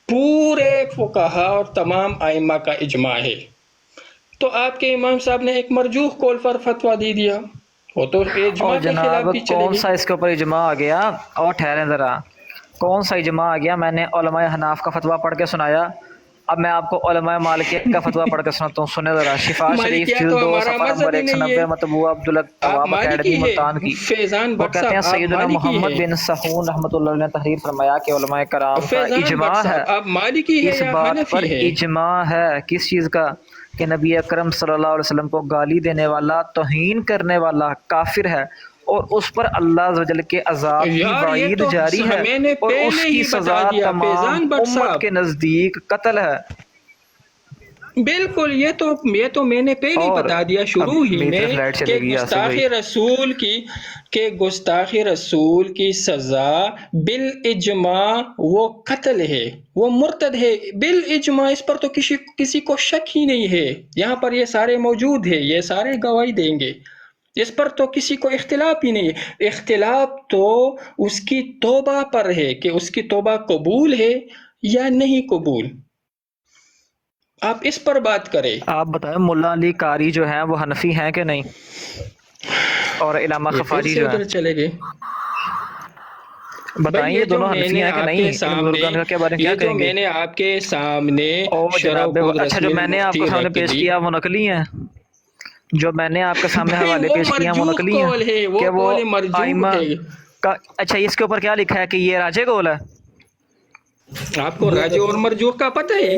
پورے فقہا اور تمام ائمہ کا اجماع ہے. تو آپ کے امام صاحب نے ایک مرجوح قول پر فتویٰ دے دیا، وہ تو اجماع اور کے خلاف جناب بھی چلے کون گی. سا اس کے اوپر اجماع آ گیا؟ اور ٹھہریں ذرا، کون سا اجماع آ گیا؟ میں نے علماء حناف کا فتویٰ پڑھ کے سنایا، اب میں آپ کو علماء مالکیہ کا فتویٰ پڑھ کے سناتا ہوں. سنیں ذرا، شفا شریف مالکیہ جلد تو 2 ہمارا صفحہ مذہب نمبر ہی نہیں 190 ہے. مطبوع آپ عبدالوہاب مالکی اکیڈمی ہے، ملتان کی. فیضان وہ بٹ کہتے ہیں صاحب آپ سیدنا مالکی محمد ہے. بن سحون رحمۃ اللہ علیہ نے تحریر فرمایا کہ علماء کرام کا فیضان بٹ اجماع ہے. صاحب آپ مالکی ہے اس یا بات پر حنفی ہے؟ اجماع ہے کس چیز کا؟ کہ نبی اکرم صلی اللہ علیہ وسلم کو گالی دینے والا، توہین کرنے والا کافر ہے، اور اس پر اللہ عز و جل کے عذاب کی یار یہ وعید تو جاری ہے، میں نے اور اس پہلے کی ہی سزا بتا دیا تمام فیضان بٹ امت صاحب. کے نزدیک قتل ہے. بالکل، یہ تو میں نے پہلے ہی اور بتا دیا شروع ہی میری میں طرف لائٹ کہ چلے گی آصف بھائی. گستاخ رسول کی سزا بالاجماع وہ قتل ہے، وہ مرتد ہے بالاجماع. اس پر تو کسی کو شک ہی نہیں ہے. یہاں پر یہ سارے موجود ہیں، یہ سارے گواہی دیں گے، اس پر تو کسی کو اختلاف ہی نہیں ہے. اختلاف تو اس کی توبہ پر ہے کہ اس کی توبہ قبول ہے یا نہیں قبول. آپ اس پر بات کریں. آپ بتائیں ملا علی قاری جو ہیں وہ حنفی ہیں کہ نہیں؟ اور علامہ یہ پھر خفاجی سے جو ادھر ہیں، چلے گئے. بتائیں یہ دونوں حنفی ہیں کہ نہیں؟ ان بزرگان کے بارے میں کیا یہ جو کہیں گے؟ میں نے آپ کے سامنے اور جناب اچھا جو میں نے آپ کو سامنے پیش کیا وہ نقلی ہیں، جو میں نے آپ کے سامنے حوالے پیش کیے ہیں وہ نقلی ہیں کہ وہ آئمہ کا. اچھا اس کے اوپر کیا لکھا ہے کہ یہ راجے قول ہے؟ آپ کو راجے اور مرجوح کا پتہ ہے؟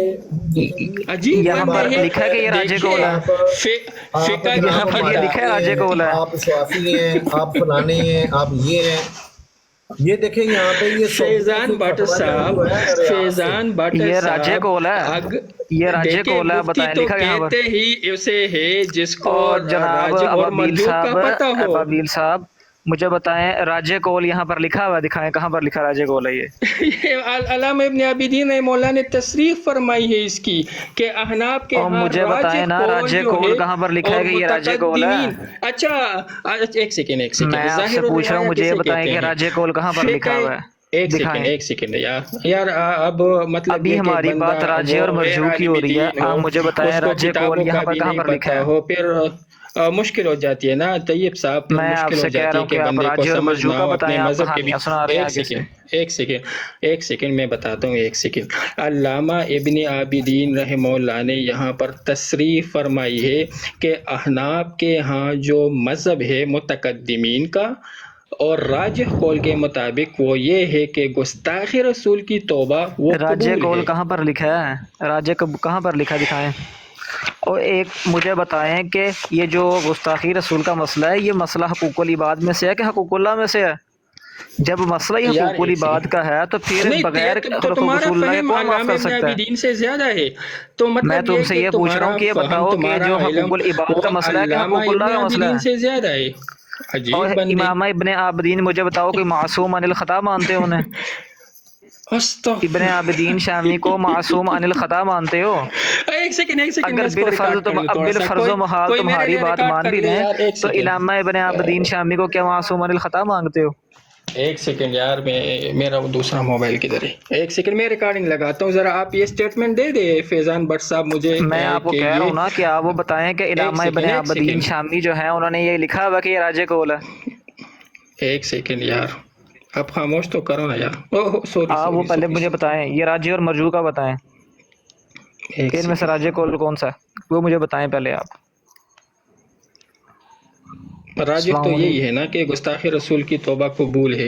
عجیب یہاں بات پر ہے. لکھا ہے کہ یہ راجے دیکھیے، قول ہے. فقہ کی یہاں پر یہ لکھا ہے راجے قول ہے. آپ شافی ہیں، آپ فلانے ہیں، آپ یہ ہیں. یہ دیکھیں یہاں پہ یہ فیضان بٹ صاحب، فیضان بٹ یہ صاحب، راجے قول ہے، یہ راجے قول ہے. بتائیں تو لکھا یہاں پر. کہتے ہی اسے ہے جس کو اور جناب راجے اور ابابیل مرجوح کا صاحب، پتہ ہو. ابابیل صاحب مجھے بتائیں راجے قول یہاں پر لکھا ہوا دکھائیں، کہاں پر لکھا راجے قول ہے یہ؟ علامہ ابن عابدین رحمہ اللہ نے تصریح فرمائی ہے اس کی کہ احناف کے اور ہاں مجھے بتائیں نا راجے قول کہاں پر لکھا ہے کہ یہ راجے قول ہے؟ اچھا ایک سیکنڈ میں آپ سے پوچھ رہا ہوں، مجھے یہ بتائیں کہ راجے قول کہاں پر لکھا ہوا ہے؟ دکھائیں. ایک سیکنڈ یار اب مطلب ابھی ہماری بات راجے اور مرجوح کی ہو رہی ہے، آپ مجھے بتائیں راجے قول یہاں پر کہاں پر لکھا ہے؟ ہو پھر مشکل ہو جاتی ہے نا طیب صاحب. پھر میں آپ مشکل ہو سے کہہ جاتی رہا ہے ہوں کہ کہ آپ بندے کو راجے اور مرجوح سمجھنا کا ہو بتائیں، اپنے آپ مذہب کے بھی. کہانیاں سنا رہے ہیں آگے سے. ایک سیکنڈ میں بتاتا ہوں. ایک سیکنڈ. علامہ ابن عابدین رحمہ اللہ نے یہاں پر تصریح فرمائی ہے کہ احناف کے ہاں جو مذہب ہے متقدمین کا اور راجح قول کے مطابق وہ یہ ہے کہ گستاخ رسول کی توبہ وہ راجے قبول قول ہے. کہاں پر لکھا ہے؟ راجے کہاں پر لکھا دکھائیں. اور ایک مجھے بتائیں کہ یہ جو گستاخی رسول کا مسئلہ ہے، یہ مسئلہ حقوق العباد میں سے ہے کہ حقوق اللہ میں سے ہے؟ جب مسئلہ ہی حقوق العباد کا ہے تو پھر نہیں، بغیر تو حقوق تمہارا رسول اللہ کے فہم کون معاف علامہ کر ابن سکتا ہے؟ عابدین سے زیادہ ہے. تو مطلب میں تم سے کہ یہ پوچھ رہا ہوں کہ یہ تمہارا بتاؤ فہم، کہ تمہارا جو حقوق علم العباد کا وہ مسئلہ ہے کہ علامہ حقوق اللہ ابن کا مسئلہ عابدین ہے؟ سے زیادہ ہے. اور عجیب بندے. امام ابن عابدین مجھے بتاؤ کہ معصوم عن الخطا مانتے ہو انہیں؟ ابن عابدین شامی کو معصوم عن الخطا مانتے ہو؟ ایک سیکنڈ اگر بالفرض و محال تمہاری بات مان بھی لیں تو علامہ ابن عابدین شامی کو کیا معصوم عن الخطا مانگتے ہو؟ ایک سیکنڈ یار، میرا وہ دوسرا موبائل کدھر ہے؟ ایک سیکنڈ میں ریکارڈنگ لگاتا ہوں. ذرا آپ یہ statement they they Faizan but صاحب مجھے. میں آپ کو کہہ رہا ہوں نا کہ آپ وہ بتائیں کہ علامہ ابن عابدین شامی جو ہیں انہوں نے یہ لکھا ہوا کہ یہ راجے قول ہے. ایک سیکنڈ یار، اب خاموش تو کرو نا یار. آپ وہ پہلے مجھے بتائیں، یہ راجے اور مرجوح کا بتائیں، ان میں سے راجے قول کون سا ہے وہ مجھے بتائیں پہلے آپ. راجح تو یہی ہے نا کہ گستاخ رسول کی توبہ قبول ہے.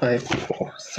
547।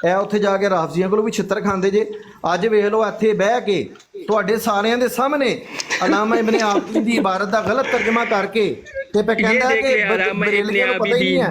ਇਹ ਉੱਥੇ ਜਾ ਕੇ ਰਾਫਜ਼ੀਆਂ ਕੋਲੋਂ ਵੀ ਛਿੱਤਰ ਖਾਂਦੇ ਜੇ। ਅੱਜ ਵੇਖ ਲਓ ਇੱਥੇ ਬਹਿ ਕੇ ਤੁਹਾਡੇ ਸਾਰਿਆਂ ਦੇ ਸਾਹਮਣੇ ਅਲਾਮਾ ਇਬਨ ਆਬਦੀਨ ਦੀ ਇਬਾਰਤ ਦਾ ਗਲਤ ਤਰਜਮਾ ਕਰਕੇ ਤੇ ਪੇ ਕਹਿੰਦਾ ਦੇਖ ਕਿ ਲਿਆ ਅਲਾਮਾ ਬਰੇਲੀਆਂ ਨੂੰ ਇਬਨ ਪਤਾ ਹੀ ਨਹੀਂ ਹੈ।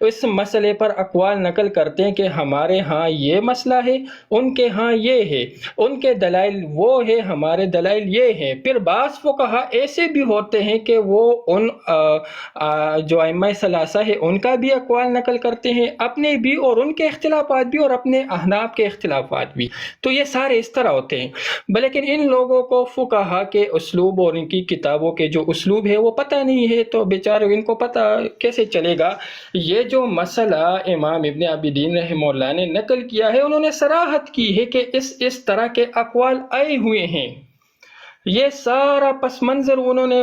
اس مسئلے پر اقوال نقل کرتے ہیں کہ ہمارے ہاں یہ مسئلہ ہے، ان کے ہاں یہ ہے، ان کے دلائل وہ ہے، ہمارے دلائل یہ ہیں۔ پھر بعض فقہا ایسے بھی ہوتے ہیں کہ وہ ان جو ائمہ ثلاثہ ہے ان کا بھی اقوال نقل کرتے ہیں، اپنے بھی اور ان کے اختلافات بھی اور اپنے احناف کے اختلافات بھی، تو یہ سارے اس طرح ہوتے ہیں۔ لیکن ان لوگوں کو فقہا کے اسلوب اور ان کی کتابوں کے جو اسلوب ہے وہ پتہ نہیں ہے، تو بیچارے ان کو پتہ کیسے چلے گا؟ یہ جو مسئلہ امام ابن عابدین رحمہ اللہ نے نقل کیا ہے، انہوں نے صراحت کی ہے کہ اس طرح کے اقوال آئے ہوئے ہیں۔ یہ سارا پس منظر انہوں نے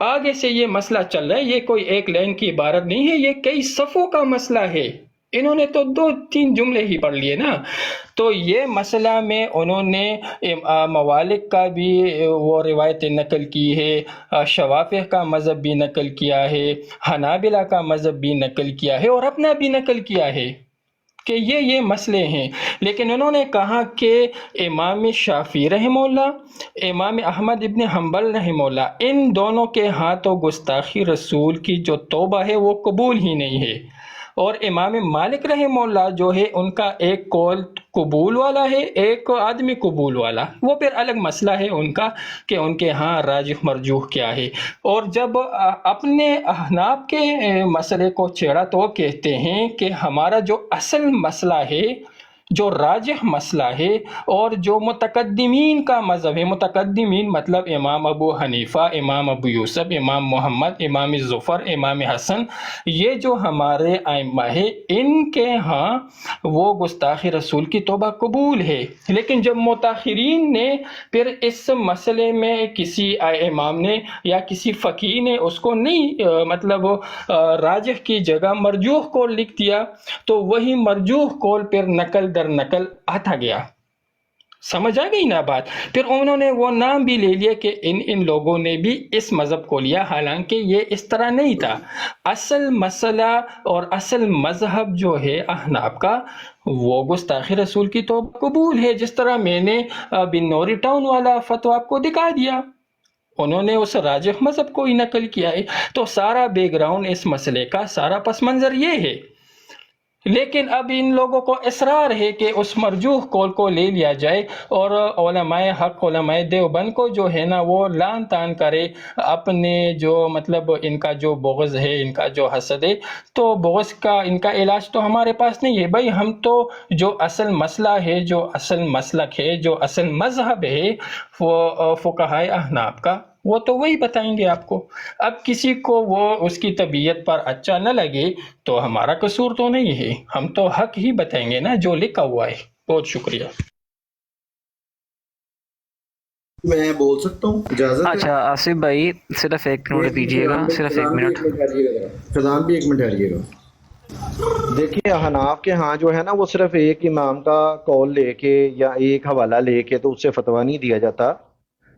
آگے سے یہ مسئلہ چل رہا ہے، یہ کوئی ایک لائن کی عبارت نہیں ہے، یہ کئی صفوں کا مسئلہ ہے۔ انہوں نے تو 2-3 جملے ہی پڑھ لیے نا۔ تو یہ مسئلہ میں انہوں نے موالک کا بھی وہ روایت نقل کی ہے، شوافع کا مذہب بھی نقل کیا ہے، حنابلہ کا مذہب بھی نقل کیا ہے، اور اپنا بھی نقل کیا ہے کہ یہ مسئلے ہیں۔ لیکن انہوں نے کہا کہ امام شافعی رحمہ اللہ، امام احمد ابن حنبل رحمہ اللہ، ان دونوں کے ہاں تو گستاخی رسول کی جو توبہ ہے وہ قبول ہی نہیں ہے، اور امام مالک رحمہ اللہ جو ہے ان کا ایک قول قبول والا ہے، ایک آدمی قبول والا، وہ پھر الگ مسئلہ ہے ان کا کہ ان کے ہاں راجح مرجوح کیا ہے۔ اور جب اپنے احناف کے مسئلے کو چھیڑا تو وہ کہتے ہیں کہ ہمارا جو اصل مسئلہ ہے، جو راجح مسئلہ ہے، اور جو متقدمین کا مذہب ہے، متقدمین مطلب امام ابو حنیفہ، امام ابو یوسف، امام محمد، امام ظفر، امام حسن، یہ جو ہمارے ائمہ ہے، ان کے ہاں وہ گستاخی رسول کی توبہ قبول ہے۔ لیکن جب متاخرین نے پھر اس مسئلے میں کسی امام نے یا کسی فقیہ نے اس کو نہیں مطلب راجح کی جگہ مرجوح قول لکھ دیا، تو وہی مرجوح قول پھر نقل در نقل آتا گیا۔ سمجھ آ گئی نا بات؟ پھر انہوں نے وہ نام بھی لے لیا کہ ان لوگوں نے بھی اس مذہب کو لیا، حالانکہ یہ اس طرح نہیں تھا۔ اصل مسئلہ اور اصل مذہب جو ہے احناف کا، وہ گستاخی رسول کی توبہ قبول ہے، جس طرح میں نے بن نوری ٹاؤن والا فتویٰ آپ کو دکھا دیا، انہوں نے اس راجح مذہب کو ہی نقل کیا ہے۔ تو سارا بیک گراؤنڈ اس مسئلے کا، سارا پس منظر یہ ہے۔ لیکن اب ان لوگوں کو اصرار ہے کہ اس مرجوح قول کو لے لیا جائے، اور علماء حق، علماء دیوبند کو جو ہے نا وہ لان تان کرے، اپنے جو مطلب ان کا جو بغض ہے، ان کا جو حسد ہے، تو بغض کا ان کا علاج تو ہمارے پاس نہیں ہے بھائی۔ ہم تو جو اصل مسئلہ ہے، جو اصل مسلک ہے، جو اصل مذہب ہے وہ فقہائے احناف کا، وہ تو وہی بتائیں گے آپ کو۔ اب کسی کو وہ اس کی طبیعت پر اچھا نہ لگے تو ہمارا قصور تو نہیں ہے، ہم تو حق ہی بتائیں گے نا جو لکھا ہوا ہے۔ بہت شکریہ۔ میں بول سکتا ہوں اجازت ہے؟ اچھا آصف بھائی صرف 1 منٹ دیجیے گا، صرف 1 منٹ۔ فضان بھی 1 منٹ ٹھہریے گا۔ دیکھیے احناف کے ہاں جو ہے نا وہ صرف ایک امام کا قول لے کے یا ایک حوالہ لے کے تو اس سے فتویٰ نہیں دیا جاتا،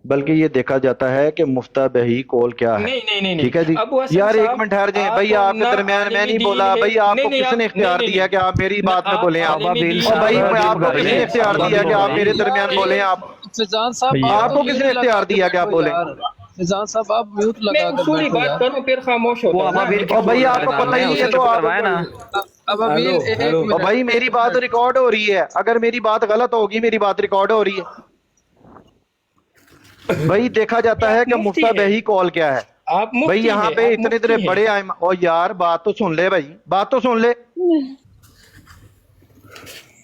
بلکہ یہ دیکھا جاتا ہے کہ مفتبہی قول کیا ہے۔ نہیں ٹھیک ہے جی یار 1 منٹ ٹھہر جائیں بھائی، آپ کے درمیان میں نہیں بولا بھائی، آپ کو کس نے اختیار دیا کہ آپ میری بات میں بولیں؟ آپ بھائی آپ کو کس نے اختیار دیا کہ آپ میرے درمیان بولیں؟ فیضان صاحب آپ کو کس نے اختیار دیا کہ آپ بولیں؟ فیضان صاحب آپ میوٹ میں لگا کر اصولی بیٹھو بات یار۔ کروں پھر خاموش ہوتا ہوں نا۔ اور بھائی آپ کو پتہ ہی نہیں ہے تو آپ نا اب ابھی ایک اور منٹ، بھائی میری بات ریکارڈ ہو رہی ہے، اگر میری بات غلط ہوگی میری بات ریکارڈ ہو رہی ہے بھائی، دیکھا جاتا ہے کہ مفتبہی قول کیا ہے۔ آپ مفتی بھائی یہاں ہیں، پہ آپ اتنے مفتی اتنے ہیں۔ بڑے آئے، اور یار بات تو سن لے بھائی، بات تو سن لے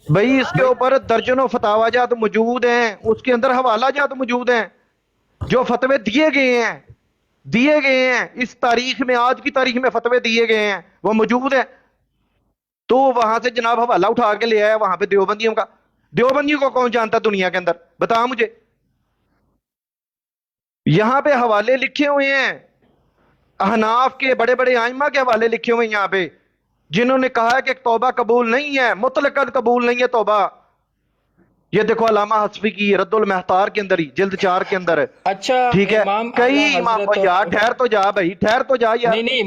بھائی، اس کے اوپر درجنوں فتاوی جات موجود ہیں، اس کے اندر حوالہ جات موجود ہیں، جو فتوے دیے گئے ہیں اس تاریخ میں، آج کی تاریخ میں فتوے دیے گئے ہیں وہ موجود ہیں۔ تو وہاں سے جناب حوالہ اٹھا کے لے آیا وہاں پہ دیوبندیوں کا۔ دیوبندیوں کو کون جانتا دنیا کے اندر؟ بتا مجھے۔ یہاں پہ حوالے لکھے ہوئے ہیں احناف کے، بڑے بڑے ائمہ کے حوالے لکھے ہوئے ہیں یہاں پہ، جنہوں نے کہا ہے کہ توبہ قبول نہیں ہے، مطلقاً قبول نہیں ہے توبہ۔ یہ دیکھو علامہ حصفی کی رد المحتار کے اندر ہی جلد 4 کے اندر، اچھا ٹھیک ہے، امام کئی اعلیٰ امام، حضرت، یار ٹھہر تو جا بھائی، ٹھہر تو جا یار۔ نہیں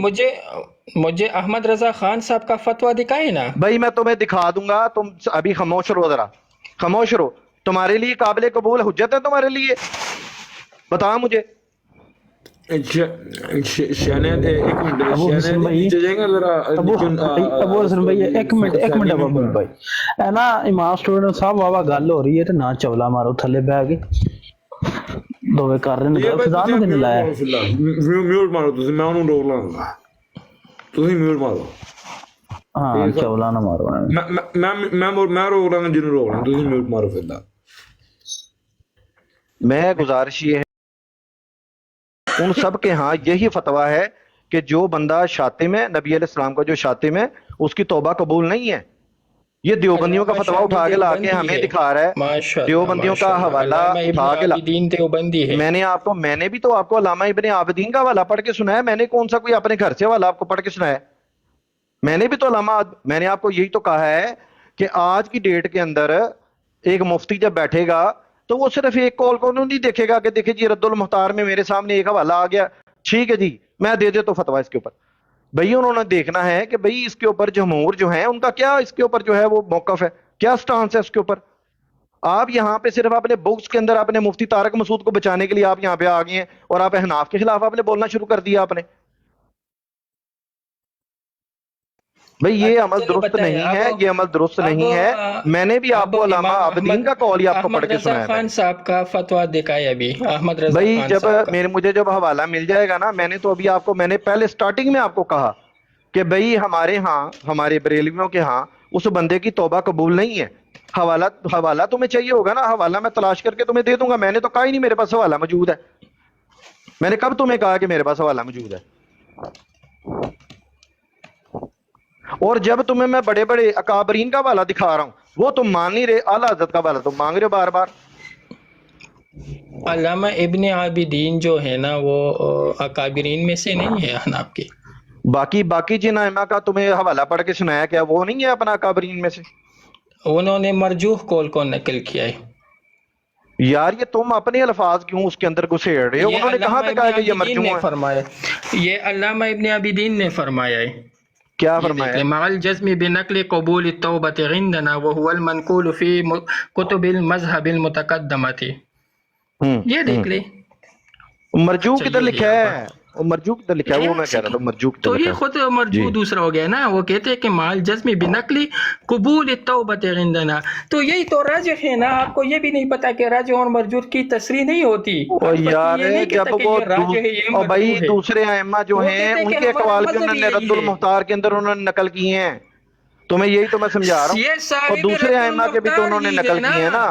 مجھے احمد رضا خان صاحب کا فتویٰ دکھائے نا۔ بھائی میں تمہیں دکھا دوں گا، تم ابھی خاموش رہو، ذرا خاموش رہو۔ تمہارے لیے قابل قبول حجت ہے تمہارے لیے؟ بتا مجھے۔ شہنید ایک منٹ ابو حسن شہنید بھائی نیچے جائیں گا ذرا ابو حسن بھائی ایک منٹ ابو حسن بھائی اے نا امام سٹوڈنٹ صاحب واہ گل ہو رہی ہے تے نہ چولا مارو تھلے بہ کے دوویں کر رہے نے فضا نو کنے لایا میوٹ مارو تسی میں انہوں روک لاں تسی میوٹ مارو ہاں چولا نہ مارو میں روک لاں جنوں روک لاں تسی میوٹ مارو فی اللہ میں گزارش یہ ہے ان سب کے ہاں یہی فتویٰ ہے کہ جو بندہ شاتم ہے نبی علیہ السلام کا جو شاتم ہے اس کی توبہ قبول نہیں ہے. یہ دیوبندیوں کا فتویٰ اٹھا کے لا کے ہمیں دکھا رہا ہے, دیوبندیوں کا حوالہ اٹھا کے لا. میں نے بھی تو آپ کو علامہ ابن عابدین کا حوالہ پڑھ کے سنایا, میں نے کون سا کوئی اپنے گھر سے حوالہ آپ کو پڑھ کے سنایا؟ میں نے بھی تو میں نے آپ کو یہی تو کہا ہے کہ آج کی ڈیٹ کے اندر ایک مفتی جب بیٹھے گا تو وہ صرف ایک کال کو نہیں دیکھے گا کہ دیکھیں جی رد المختار میں میرے سامنے ایک حوالہ آ گیا, ٹھیک ہے جی میں دے تو فتویٰ اس کے اوپر. بھئی انہوں نے دیکھنا ہے کہ بھئی اس کے اوپر جمہور جو ہیں ان کا کیا اس کے اوپر جو ہے وہ موقف ہے, کیا سٹانس ہے اس کے اوپر. آپ یہاں پہ صرف اپنے بکس کے اندر اپنے مفتی طارق مسعود کو بچانے کے لیے آپ یہاں پہ آ گئے ہیں اور آپ احناف کے خلاف آپ نے بولنا شروع کر دیا آپ نے. بھئی یہ عمل درست نہیں ہے, یہ عمل درست نہیں ہے. میں نے بھی آپ کو علامہ عابدین کا قول ہی آپ کو پڑھ کے سنایا ہے. خان صاحب کا فتویٰ دکھایا ابھی احمد رضا بھئی خان جب صاحب کا. مجھے جب حوالہ مل جائے گا نا, میں نے تو ابھی آپ کو میں نے پہلے سٹارٹنگ میں آپ کو کہا کہ بھئی ہمارے ہاں ہمارے بریلویوں کے ہاں اس بندے کی توبہ قبول نہیں ہے. حوالہ تمہیں چاہیے ہوگا نا, حوالہ میں تلاش کر کے تمہیں دے دوں گا. میں نے تو کہا ہی نہیں میرے پاس حوالہ موجود ہے. میں نے کب تمہیں کہا کہ میرے پاس حوالہ موجود ہے؟ اور جب تمہیں میں بڑے بڑے اکابرین کا حوالہ دکھا رہا ہوں وہ تم مان نہیں رہے, اعلیٰ حضرت کا حوالہ تم مانگ رہے ہو بار بار. علامہ ابن عابدین جو ہے نا وہ اکابرین میں سے نہیں ہے احناف کے. باقی جن ائمہ کا تمہیں حوالہ پڑھ کے سنایا کیا وہ نہیں ہے اپنا اکابرین میں سے؟ انہوں نے مرجوح قول کو نقل کیا ہے. یار یہ تم اپنے الفاظ کیوں اس کے اندر گھسیڑ رہے ہو؟ انہوں نے کہاں پہ کہا کہ یہ مرجوح ہے؟ فرمایا یہ علامہ ابن عابدین نے فرمایا ہے. کیا فرمایا؟ مع الجزم بنقل قبول التوبة عندنا وهو المنقول في كتب المذهب المتقدمة. یہ دیکھ لے مرجوح کدھر لکھا ہے؟ مرجوح کدھر لکھا ہے؟ وہ میں کہہ رہا تھا مرجوح کدھر تو لکھا یہ ہے؟ خود مرجوح دوسرا ہو گیا نا. وہ کہتے ہیں کہ مع الجزم بنقل قبول التوبة عندنا, تو یہی تو راجح ہے نا. آپ کو یہ بھی نہیں پتا کہ راجح اور مرجوح کی تصریح نہیں ہوتی. اور یار جب وہ بھائی دوسرے ائمہ جو ہیں ان کے اقوال بھی انہوں نے رد المختار کے اندر انہوں نے نقل کیے ہیں. تمہیں یہی تو میں سمجھا رہا ہوں. اور دوسرے ائمہ کے بھی تو انہوں نے نقل کیے ہیں نا.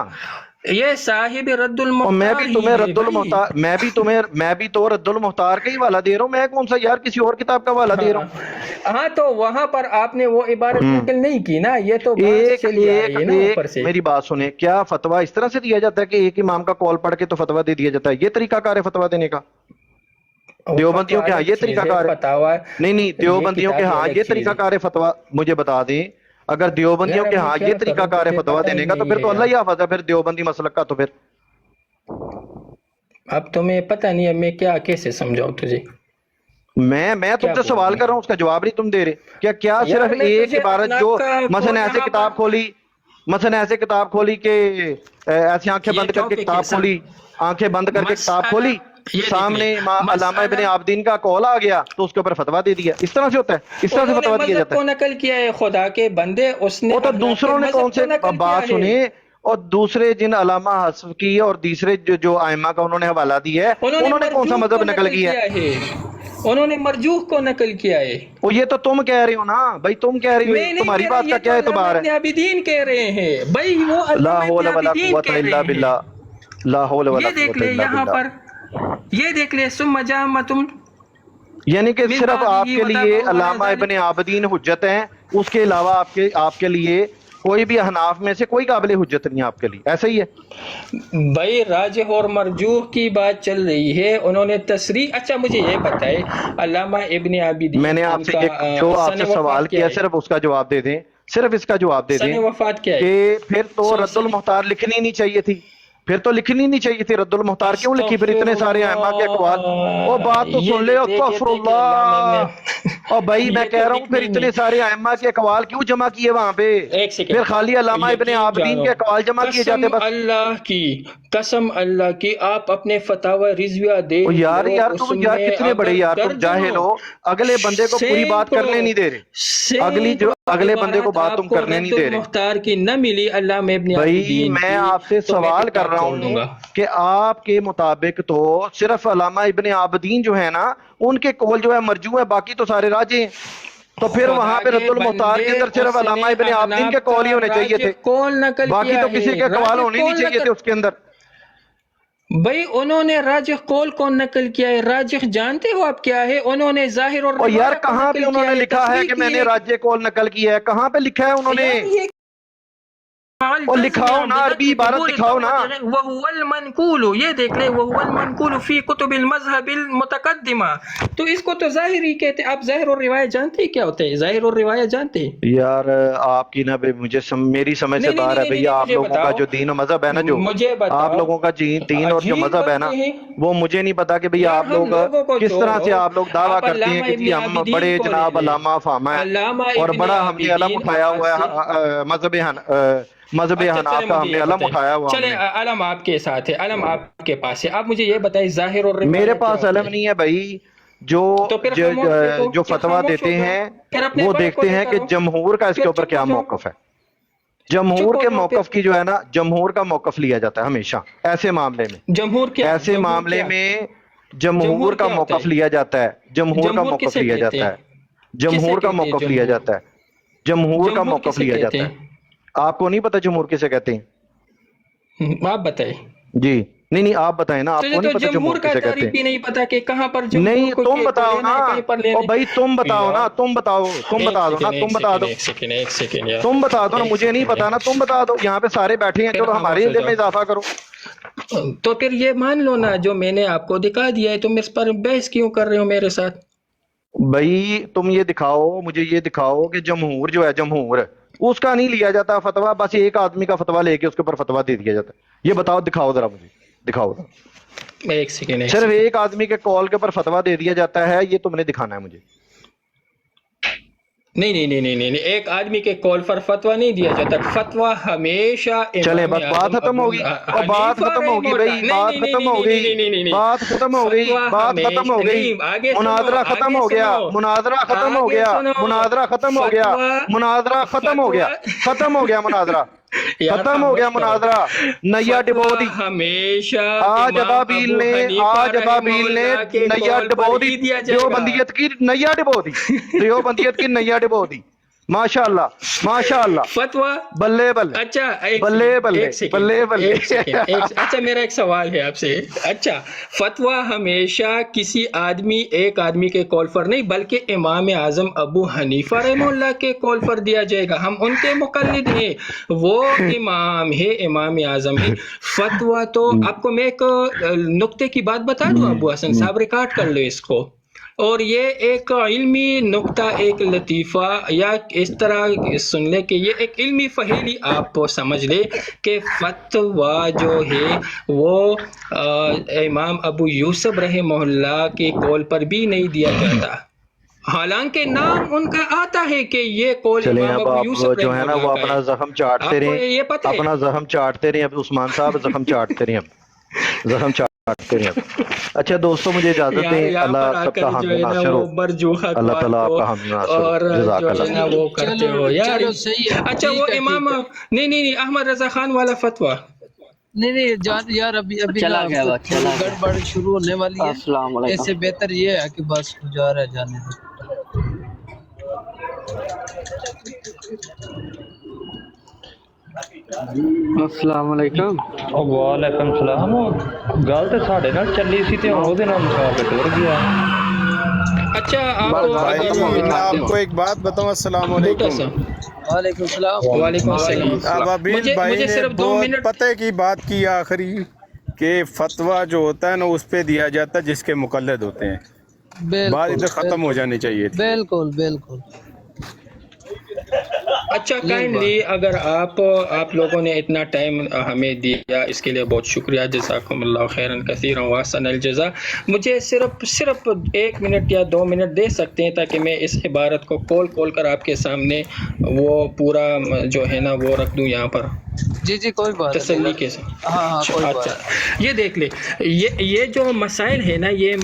یہ صاحب رد المختار, میں بھی تمہیں رد المختار میں بھی تو رد المختار کا ہی حوالہ دے رہا ہوں. میں کون سا یار کسی اور کتاب کا حوالہ دے رہا ہوں؟ ہاں تو وہاں پر آپ نے وہ عبارت نقل نہیں کی نا. یہ تو میری بات سنیں, کیا فتویٰ اس طرح سے دیا جاتا ہے کہ ایک امام کا قول پڑھ کے تو فتویٰ دے دیا جاتا ہے؟ یہ طریقہ کار ہے فتویٰ دینے کا؟ دیوبندیوں کے ہاں یہ طریقہ کار ہے؟ نہیں دیوبندیوں کے ہاں یہ طریقہ کار ہے فتویٰ؟ مجھے بتا دیں اگر دیوبندیوں کے ہاں یہ طریقہ کار ہے فتویٰ دینے کا تو پھر تو اللہ ہی حافظ ہے پھر دیوبندی مسلک کا. تو پھر اب تمہیں پتہ نہیں اب میں کیا کیسے سمجھاؤں تجھے. میں تم سے سوال کر رہا ہوں, اس کا جواب نہیں تم دے رہے. کیا صرف ایک عبارت جو مثلا ایسے کتاب کھولی کہ ایسی آنکھیں بند کر کے کتاب کھولی, آنکھیں بند کر کے کتاب کھولی, سامنے علامہ ابن عابدین کا قول آ گیا تو اس کے اوپر فتویٰ دے دیا؟ اس طرح سے ہوتا ہے؟ اس طرح سے فتویٰ دیا جاتا ہے؟ نقل کیا ہے خدا کے بندے, اس نے تو دوسروں نے کون سے بات سنی اور دوسرے جن علامہ حسب کی اور دوسرے جو ائمہ کا انہوں نے حوالہ دیا ہے انہوں نے کون سا مذہب نقل کیا ہے؟ انہوں نے مرجوح کو نقل کیا ہے. وہ یہ تو تم کہہ رہے ہو نا بھائی, تم کہہ رہی ہو, تمہاری بات کا کیا اعتبار ہے؟ عابدین کہہ رہے ہیں بھائی, وہ لا حول ولا قوت الا باللہ, لا حول ولا یہ دیکھ قوت لے الا یہاں باللہ. پر یہ دیکھ لے ثم جاءتم, یعنی کہ صرف آپ کے لیے علامہ ابن عابدین حجت ہیں, اس کے علاوہ آپ کے لیے کوئی بھی احناف میں سے کوئی قابل حجت نہیں آپ کے لیے, ایسا ہی ہے؟ بھائی راجح اور مرجوح کی بات چل رہی ہے, انہوں نے تصریح. اچھا مجھے یہ بتائے علامہ ابن عابدین, میں نے آپ سے جو آپ سے سوال کیا صرف اس کا جواب دے دیں, صرف اس کا جواب دے دیں وفات کیا ہے کہ پھر تو رد المختار لکھنی نہیں چاہیے تھی. پھر تو لکھنی نہیں چاہیے تھی ردُ المختار، کیوں لکھی پھر اتنے سارے ائمہ کے اقوال؟ وہ بات تو سن لے، استغفر اللہ۔ اور بھائی میں کہہ رہا ہوں پھر اتنے سارے ائمہ کے اقوال کیوں جمع کیے وہاں پہ؟ پھر خالی علامہ ابن عابدین کے اقوال جمع کیے جاتے بس۔ قسم اللہ کی آپ اپنے فتاوی رضویہ دے یار تم یار کتنے بڑے یار تم جاہل ہو، اگلے بندے کو پوری بات کرنے نہیں دے رہے، اگلے بندے کو بات تم کرنے نہیں دے رہے۔ مختار کی نہ ملی علامہ ابن بھائی عابدین میں آپ سے سوال کر رہا ہوں کہ آپ کے مطابق تو صرف علامہ ابن عابدین جو ہے نا ان کے قول جو ہے مرجوع ہے، باقی تو سارے راجح ہیں، تو پھر وہاں پہ ردُ المختار کے اندر صرف علامہ ابن عابدین کے قول ہی ہونے چاہیے تھے، باقی تو کسی کے قول ہونے نہیں چاہیے تھے اس کے اندر۔ بھائی انہوں نے راجح قول کون نقل کیا ہے؟ راجح جانتے ہو آپ کیا ہے؟ انہوں نے ظاہر اور یار کہاں پہ انہوں نے لکھا ہے کہ میں نے راجح قول نقل کیا ہے؟ کہاں پہ لکھا ہے انہوں نے؟ اور لکھاؤ نا، عربی عبارت دکھاؤ نا۔ وَهُوَ الْمَنْقُولُ، یہ دیکھ لیں، وَهُوَ الْمَنْقُولُ فِي كُتُبِ الْمَذْهَبِ الْمُتَقَدِّمَةِ، تو اس کو تو ظاہر ہی کہتے ہیں۔ آپ ظاہر اور روایت جانتے ہیں کیا ہوتے ہیں؟ ظاہر اور روایت جانتے ہیں؟ یار آپ کی نا مجھے میری سمجھ سے باہر ہے بھیا، آپ لوگوں کا جو دین و مذہب ہے نا، جو آپ لوگوں کا دین اور جو مذہب ہے نا، وہ مجھے نہیں پتا کہ بھیا آپ لوگ کس طرح سے آپ لوگ دعویٰ کرتے ہیں کہ جی ہم بڑے جناب علامہ فہمہ ہیں اور بڑا ہم نے علم اٹھایا ہوا ہے، مذہب حناف کا ہم نے علم اٹھایا ہوا۔ چلے علم آپ کے ساتھ ہے، علم آپ کے پاس ہے، آپ مجھے یہ بتائیں ظاہر اور روایت میرے پاس علم نہیں ہے بھائی، جو فتویٰ دیتے ہیں وہ دیکھتے ہیں کہ جمہور کا اس کے اوپر کیا موقف ہے۔ جمہور کے موقف کی جو ہے نا، جمہور کا موقف لیا جاتا ہے ہمیشہ ایسے معاملے میں، ایسے معاملے میں جمہور کا موقف لیا جاتا ہے، جمہور کا موقف لیا جاتا ہے، جمہور کا موقف لیا جاتا ہے، جمہور کا موقف لیا جاتا ہے۔ آپ کو نہیں پتا جمہور کسے کہتے ہیں؟ آپ بتائیں جی نہیں آپ بتائیں نا، آپ کو نہیں پتا جمہور کسے کہتے ہیں؟ نہیں پتا کہ کہاں پر نہیں تم بتاؤ نا، بھائی تم بتاؤ نا، تم بتا دو نا، تم بتا دو، تم بتا دو نا، مجھے نہیں پتا نا، تم بتا دو، یہاں پہ سارے بیٹھے ہیں، چلو ہمارے علم میں اضافہ کرو۔ تو پھر یہ مان لو نا جو میں نے آپ کو دکھا دیا ہے، تم اس پر بحث کیوں کر رہے ہو میرے ساتھ؟ بھائی تم یہ دکھاؤ، مجھے یہ دکھاؤ کہ جمہور جو ہے، جمہور اس کا نہیں لیا جاتا فتویٰ، بس ایک آدمی کا فتویٰ لے کے اس کے اوپر فتویٰ دے دیا جاتا ہے۔ یہ بتاؤ، دکھاؤ ذرا، مجھے دکھاؤ ذرا، ایک سیکنڈ، صرف ایک آدمی کے قول کے اوپر فتویٰ دے دیا جاتا ہے، یہ تم نے دکھانا ہے مجھے۔ نہیں، ایک آدمی کے قول پر فتویٰ نہیں دیا جاتا، فتویٰ ہمیشہ چلے بس بات ختم ہوگی، اور بات ختم ہوگی بھائی، بات ختم ہو گئی، بات ختم ہو گئی، بات ختم ہو گئی، مناظرہ ختم ہو گیا، مناظرہ ختم ہو گیا، مناظرہ ختم ہو گیا، مناظرہ ختم ہو گیا، ختم ہو گیا مناظرہ، ختم ہو گیا مناظرہ، نیا ڈبو دی ہمیشہ آج ابابیل نے نیا ڈبو دی، دیوبندیت کی نیا ڈبو دی، دیوبندیت کی نیا ڈبو دی، ماشاء اللہ ماشاء اللہ، فتویٰ بلے بلے، اچھا بلے بلے بلے بلے۔ اچھا میرا ایک سوال ہے آپ سے، اچھا فتویٰ ہمیشہ کسی آدمی، ایک آدمی کے قول پر نہیں بلکہ امام اعظم ابو حنیفہ رحمہ اللہ کے قول پر دیا جائے گا، ہم ان کے مقلد ہیں، وہ امام ہے، امام اعظم ہے۔ فتویٰ تو آپ کو میں ایک نقطے کی بات بتا دوں ابو حسن صاحب، ریکارڈ کر لو اس کو، اور یہ ایک علمی نقطہ، ایک لطیفہ، یا اس طرح سن لے کہ یہ ایک علمی پہیلی آپ سمجھ لے کہ فتویٰ جو ہے وہ امام ابو یوسف رحمہ اللہ کے قول پر بھی نہیں دیا جاتا، حالانکہ نام ان کا آتا ہے کہ یہ قول امام ابو یوسف جو ہے نا وہ اپنا زخم چاٹتے رہے، اپنا زخم چاٹتے رہے، اب عثمان صاحب زخم چاٹتے رہے، اب زخم چاٹتے رہے۔ اچھا دوستوں مجھے اجازت دیں، اللہ سب کا حامی ناصر ہو، اللہ تعالیٰ آپ کا حامی ناصر ہو، جزاک اللہ۔ وہ کرتے ہو یار، اچھا وہ امام نہیں احمد رضا خان والا فتویٰ نہیں جان یار، ابھی گڑبڑ شروع ہونے والی ہے، اس سے بہتر یہ ہے کہ بس گزارا ہے جانے دو۔ السلام علیکم۔ وعلیکم السلام۔ گل تے ساڈے نال چلی سی تے ہن اودے نال مقابلہ ٹر گیا۔ اچھا آپ کو ایک بات بتاؤں، السلام علیکم۔ وعلیکم السلام۔ وعلیکم السلام۔ ابابیل بھائی نے بہت پتے کی بات کی آخری کہ فتویٰ جو ہوتا ہے نا اس پہ دیا جاتا ہے جس کے مقلد ہوتے ہیں، بات ادھر ختم ہو جانی چاہیے تھی۔ بالکل بالکل۔ اچھا کائنڈلی اگر آپ لوگوں نے اتنا ٹائم ہمیں دیا اس کے لیے بہت شکریہ، جزاکم اللہ خیرا کثیرا واحسن الجزاء۔ مجھے صرف 1 منٹ یا 2 منٹ دے سکتے ہیں تاکہ میں اس عبارت کو کھول کر آپ کے سامنے وہ پورا جو ہے نا وہ رکھ دوں یہاں پر؟ جی کوئی بات تسلی کے ساتھ۔ ہاں کوئی بات اچھا یہ دیکھ لے، یہ جو مسائل ہے نا، یہ